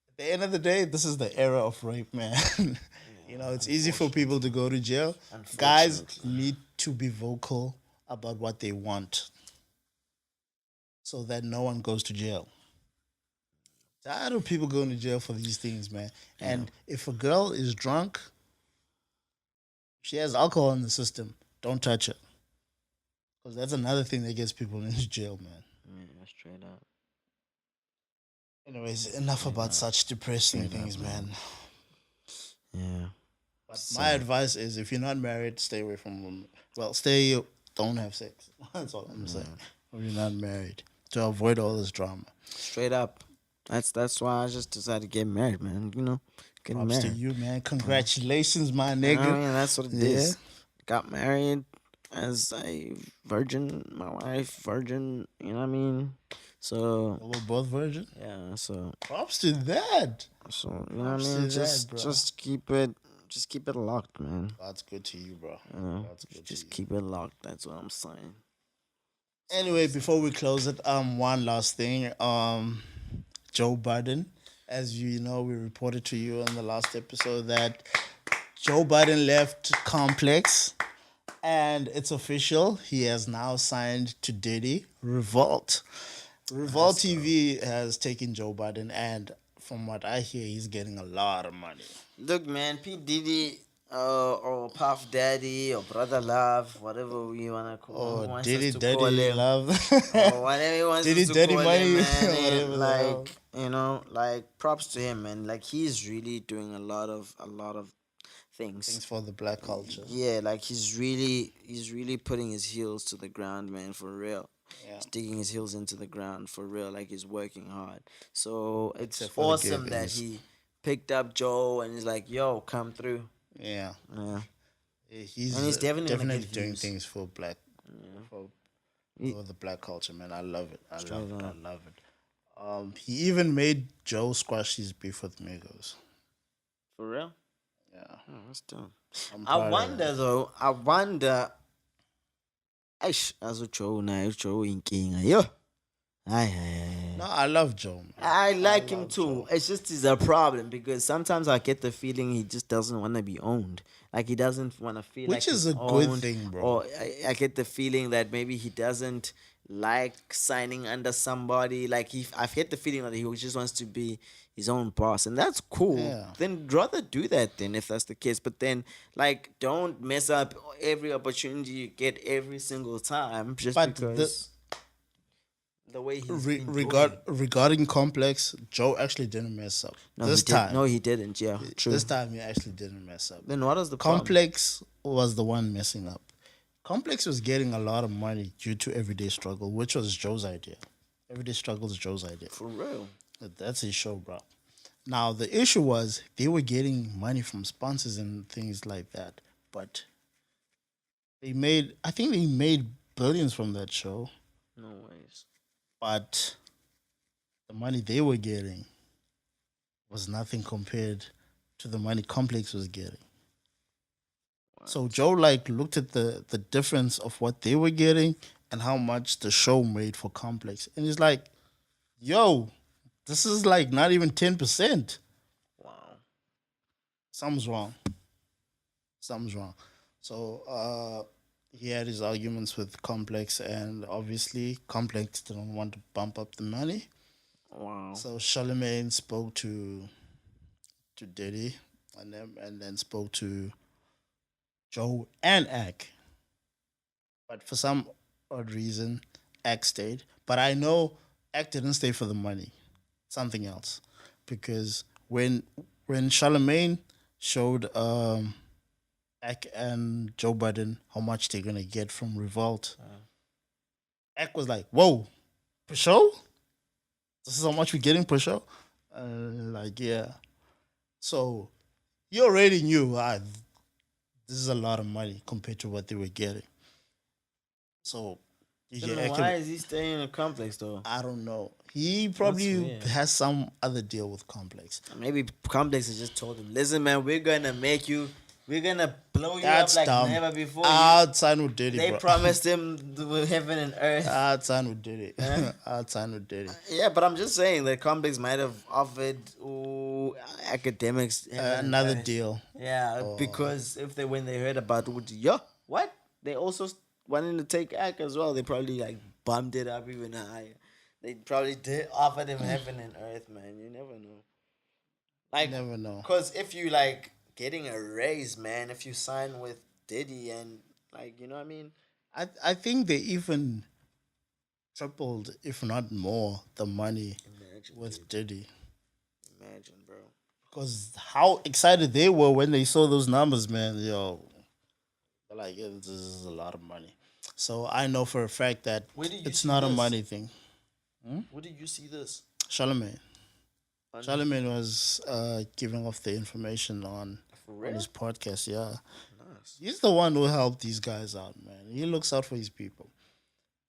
At the end of the day, this is the era of rape, man. It's easy for people to go to jail. Guys need to be vocal about what they want so that no one goes to jail. Tired of people going to jail for these things, man. And if a girl is drunk, she has alcohol in the system, don't touch her. Because that's another thing that gets people into jail, man. Yeah, straight up. Anyways, enough about such depressing things, man. Yeah. But my advice is if you're not married, stay away from women. Well, don't have sex. That's all I'm saying. If you're not married, to avoid all this drama. Straight up. That's why I just decided to get married, man. Getting Props married. to you, man. Congratulations, my I nigga. mean, that's what it is. Got married as a virgin. My wife, virgin. You know what I mean? So We're both virgin. yeah. So Props to that. you know what I Props to mean? that, Just bro. just keep it locked, man. That's good to you, bro. You know, That's good to just you. keep it locked. That's what I'm saying. Anyway, before we close it, one last thing. Joe Biden, as you know, we reported to you in the last episode that Joe Biden left Complex, and it's official. He has now signed to Diddy Revolt. Revolt TV has taken Joe Biden, and from what I hear, he's getting a lot of money. Look, man, P Diddy. or Puff Daddy or Brother Love, whatever we wanna call, or wants us Diddy to call Daddy him, Love. or whatever he wants us Diddy to Daddy call him, Money, man. whatever the hell. Like like props to him, man. Like he's really doing a lot of things. Things for the black culture. Yeah, like he's really putting his heels to the ground, man, for real. Yeah. He's digging his heels into the ground for real, like he's working hard. So it's Except for the awesome that givings. he picked up Joe and he's like, "Yo, come through." Yeah. Yeah, He's and he's definitely gonna definitely get doing views. things for black for, He- for the black culture, man. I love it. I Straight love it. up. I love it. He even made Joe squash his beef with Migos. For real? Yeah. Oh, that's dope. I'm I proud of wonder that. though. I wonder. Eish, azotsho na utsho inkinga. Yo. Aye. No, I love Joe, man. I like him love too. Joe. It's just he's a problem because sometimes I get the feeling he just doesn't want to be owned. Like he doesn't want to feel Which like is he's a good owned, thing, bro. Or I get the feeling that maybe he doesn't like signing under somebody. Like I get the feeling that he just wants to be his own boss, and that's cool. Yeah. Then rather do that then if that's the case. But then like don't mess up every opportunity you get every single time just But because the way he's been Regarding Complex, Joe actually didn't mess up this time. No, he didn't. Yeah, true. This time he actually didn't mess up. Then what is the problem? Complex was the one messing up. Complex was getting a lot of money due to Everyday Struggle, which was Joe's idea. Everyday Struggle is Joe's idea. For real. That's his show, bro. Now the issue was they were getting money from sponsors and things like that, but I think they made billions from that show, No ways. but the money they were getting was nothing compared to the money Complex was getting. So Joe like looked at the difference of what they were getting and how much the show made for Complex, and he's like, "Yo, this is like not even 10%. Wow. Something's wrong. Something's wrong." So he had his arguments with Complex, and obviously Complex didn't want to bump up the money. Wow. So Charlemagne spoke to Diddy and then spoke to Joe and Ak. But for some odd reason, Ak stayed. But I know Ak didn't stay for the money. Something else. Because when Charlemagne showed Ak and Joe Budden how much they're gonna get from Revolt, Ak was like, "Whoa, per show? This is how much we're getting per show?" Like, yeah. So you already knew this is a lot of money compared to what they were getting. So Then why is he staying in a complex though? I don't know. He probably weird. has some other deal with Complex. Maybe complex has just told him, "Listen, man, we're gonna blow you That's up like dumb. never before." I'd sign with Diddy, They bro. promised him heaven and earth. I'd sign with Diddy. I'd sign with Diddy. Yeah, but I'm just saying that complex might have offered academics heaven and Another earth. deal. Yeah, because when they heard about Uji, what? They also wanted to take Ak as well. They probably like bumped it up even higher. They probably did offered him heaven and earth, man. You never know. Like, Never know. because if you like getting a raise, man, if you sign with Diddy and like, you know what I mean? I think they even tripled, if not more, the money Imagine, with Diddy. imagine, bro. Because how excited they were when they saw those numbers, man. Yo, they're like, yeah, this is a lot of money. So I know for a fact that Where did you it's see not a this? money thing. Where did you see this? Charlemagne. On- Charlemagne was giving off the information on For on real? his podcast. Yeah, Nice. he's the one who helped these guys out, man. He looks out for his people.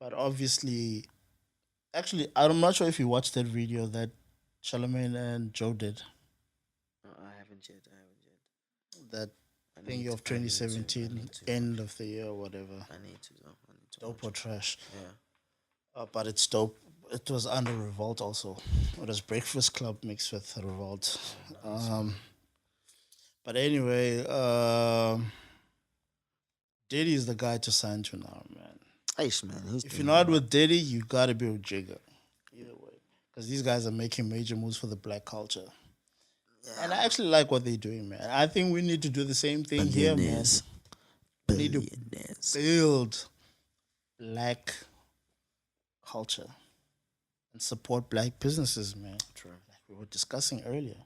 But obviously, actually, I'm not sure if you watched that video that Charlemagne and Joe did. I haven't yet. That I thing need of to- I need to- 2017, end of the year, or whatever. I need to though. I need to. Dope or trash. Yeah. But it's dope. It was under Revolt also. It was Breakfast Club mixed with Revolt. But anyway, Diddy is the guy to sign to now, man. Aish, man. He's If you're not with Diddy, you gotta be with Jigga. Either way, because these guys are making major moves for the black culture. And I actually like what they're doing, man. I think we need to do the same thing here, man. Billionaires. We need to Billionaires. build black culture and support black businesses, man. True. Like we were discussing earlier.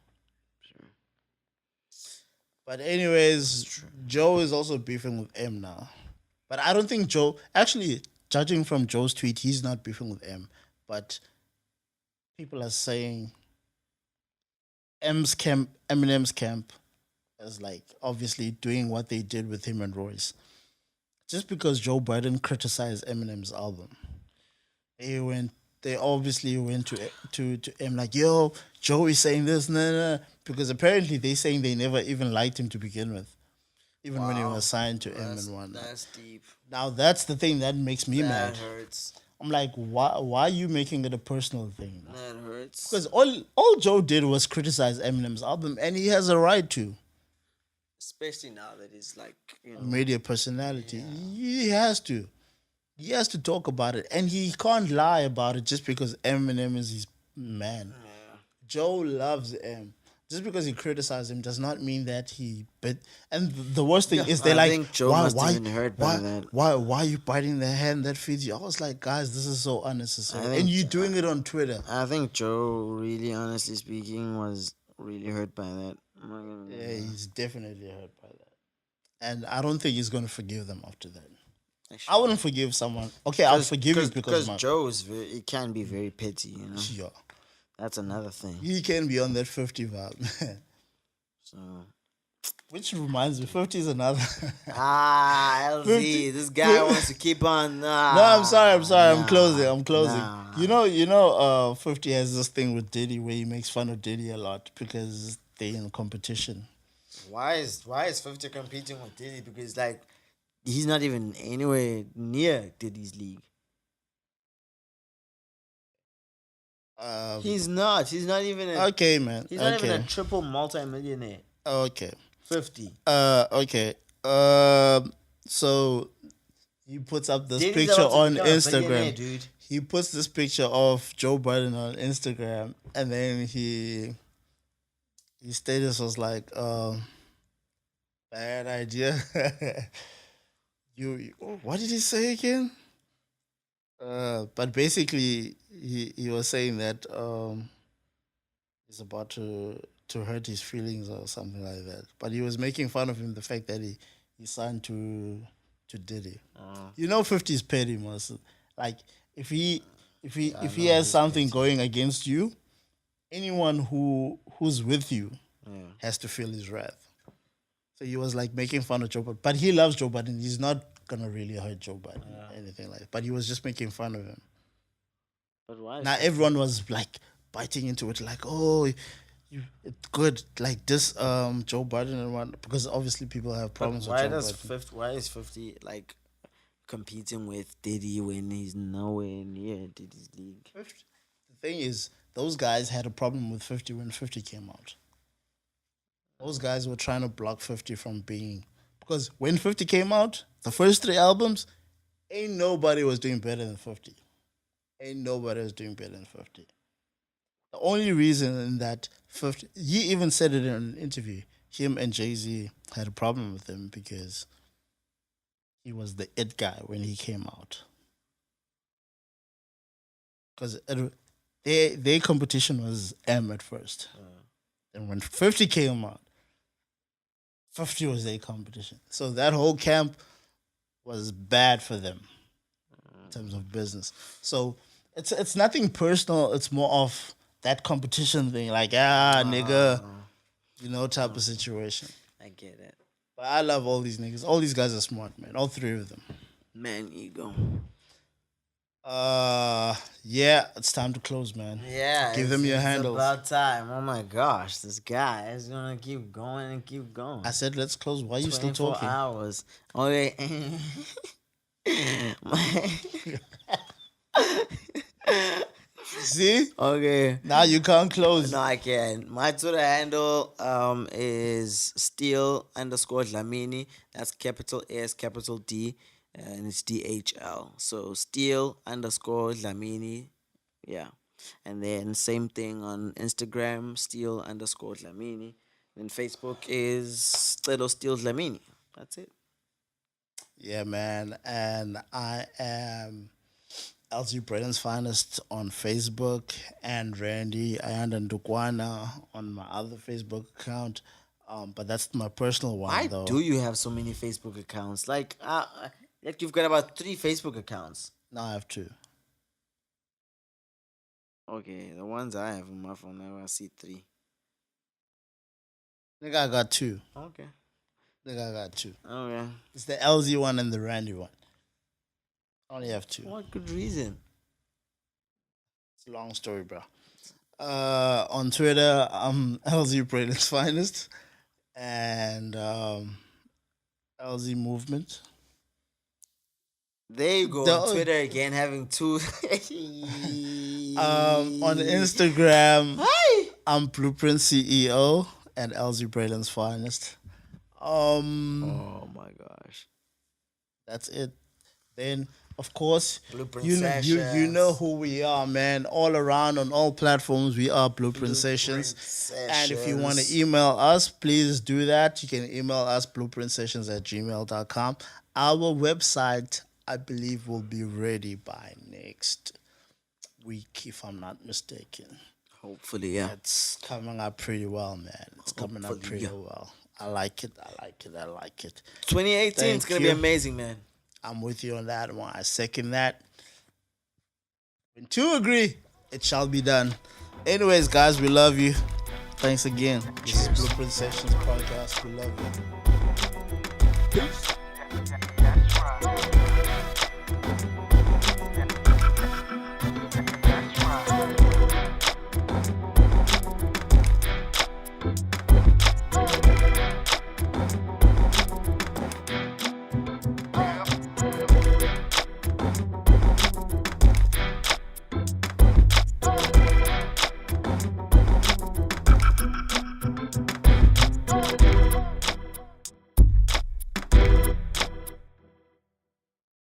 But anyways, Joe is also beefing with M now. But I don't think Joe actually, judging from Joe's tweet, he's not beefing with M. But people are saying Eminem's camp is like obviously doing what they did with him and Royce. Just because Joe Biden criticized Eminem's album, they went. They obviously went to M like, yo, Joe is saying this, nah, nah, because apparently they saying they never even liked him to begin with, even when he was signed to M and whatnot. That's deep. Now that's the thing that makes me mad. That hurts. I'm like, why are you making it a personal thing? That hurts. Because all Joe did was criticize Eminem's album, and he has a right to. Especially now that he's like, you know. Media personality, he has to. He has to talk about it, and he can't lie about it just because Eminem is his man. Joe loves M. Just because he criticized him does not mean that he bit. And the worst thing is they're I like, think Joe must have been hurt by that. why are you biting the hand that feeds you? I was like, guys, this is so unnecessary, think and you doing it on Twitter. I think Joe, really, honestly speaking, was really hurt by that. I'm not gonna Yeah, he's definitely hurt by that, and I don't think he's gonna forgive them after that. I wouldn't forgive someone. Okay, I'll forgive you because Joe is very, it can be very petty, you know. yeah, That's another thing. he can be on that 50 vibe. So Which reminds me, 50 is another. LZ, 50. this guy wants to keep on. No, I'm sorry. I'm nah, closing. I'm closing. nah. You know, 50 has this thing with Diddy where he makes fun of Diddy a lot because they're in competition. Why is 50 competing with Diddy? Because like he's not even anywhere near Diddy's league. He's not. He's not even. Okay, man. He's not okay. even a triple multi-millionaire. Okay. 50. Okay. So he puts up this Diddy's picture about to on become a billionaire, Instagram. dude. He puts this picture of Joe Biden on Instagram, and then his status was like, bad idea. What did he say again? But basically, he was saying that he's about to hurt his feelings or something like that. But he was making fun of him the fact that he signed to Diddy. You know, 50 is petty, most like if he has something going against you, anyone who's with you has to feel his wrath. So he was like making fun of Joe Biden, but he loves Joe Biden. He's not gonna really hurt Joe Biden or anything like that. But he was just making fun of him. But why? Now everyone was like biting into it, like, oh, it's good, like this Joe Biden and what, because obviously people have problems with Why Joe does Biden. 50? Why is 50 like competing with Diddy when he's nowhere near Diddy's league? The thing is, those guys had a problem with 50 when 50 came out. Those guys were trying to block 50 from being, because when 50 came out, the first three albums, ain't nobody was doing better than 50. Ain't nobody was doing better than 50. The only reason that 50, he even said it in an interview, him and Jay-Z had a problem with him because he was the it guy when he came out. Because their competition was M at first. And when 50 came out, 50 was their competition. So that whole camp was bad for them in terms of business. So it's nothing personal. It's more of that competition thing, like, nigga, type of situation. I get it. But I love all these niggas. All these guys are smart, man. All three of them. Man, ego. Yeah, it's time to close, man. Yeah. Give them your handles. It's about time. Oh my gosh, this guy is gonna keep going and keep going. I said let's close. Why are you still 24 talking? hours. Okay. See? Okay. Now you can't close. No, I can. My Twitter handle is Steel_Dlamini. That's capital S, capital D, and it's DHL. So Steel_Dlamini. Yeah. And then same thing on Instagram, Steel_Dlamini. Then Facebook is Little Steel Dlamini. That's it. Yeah, man. And I am LG Braden's Finest on Facebook, and Randy Ayanda Ndukwana on my other Facebook account. But that's my personal one, Why though. do you have so many Facebook accounts? Like you've got about 3 Facebook accounts. Now I have two. Okay, the ones I have on my phone now I see 3. Nigga, I got two. Okay. Nigga, I got two. Okay. It's the LZ one and the Randy one. I only have two. What good reason? It's a long story, bro. On Twitter, I'm LZ Braden's Finest and LZ Movement. There you go. On Twitter again, having 2. On Instagram, Hi. I'm Blueprint CEO and LZ Braden's Finest. Oh my gosh. That's it. Then, of course, Blueprint you Sessions. know who we are, man. All around on all platforms, we are Blueprint Sessions. And if you want to email us, please do that. You can email us blueprintsessions@gmail.com. Our website, I believe, will be ready by next week, if I'm not mistaken. Hopefully, yeah. It's coming up pretty well, man. It's coming up Hopefully, pretty yeah. well. I like it. I like it. I like it. 2018 is Thank gonna be you. amazing, man. I'm with you on that one. I second that. When two agree, it shall be done. Anyways, guys, we love you. Thanks again. This is Blueprint Sessions Podcast. We love you. Peace. That's right.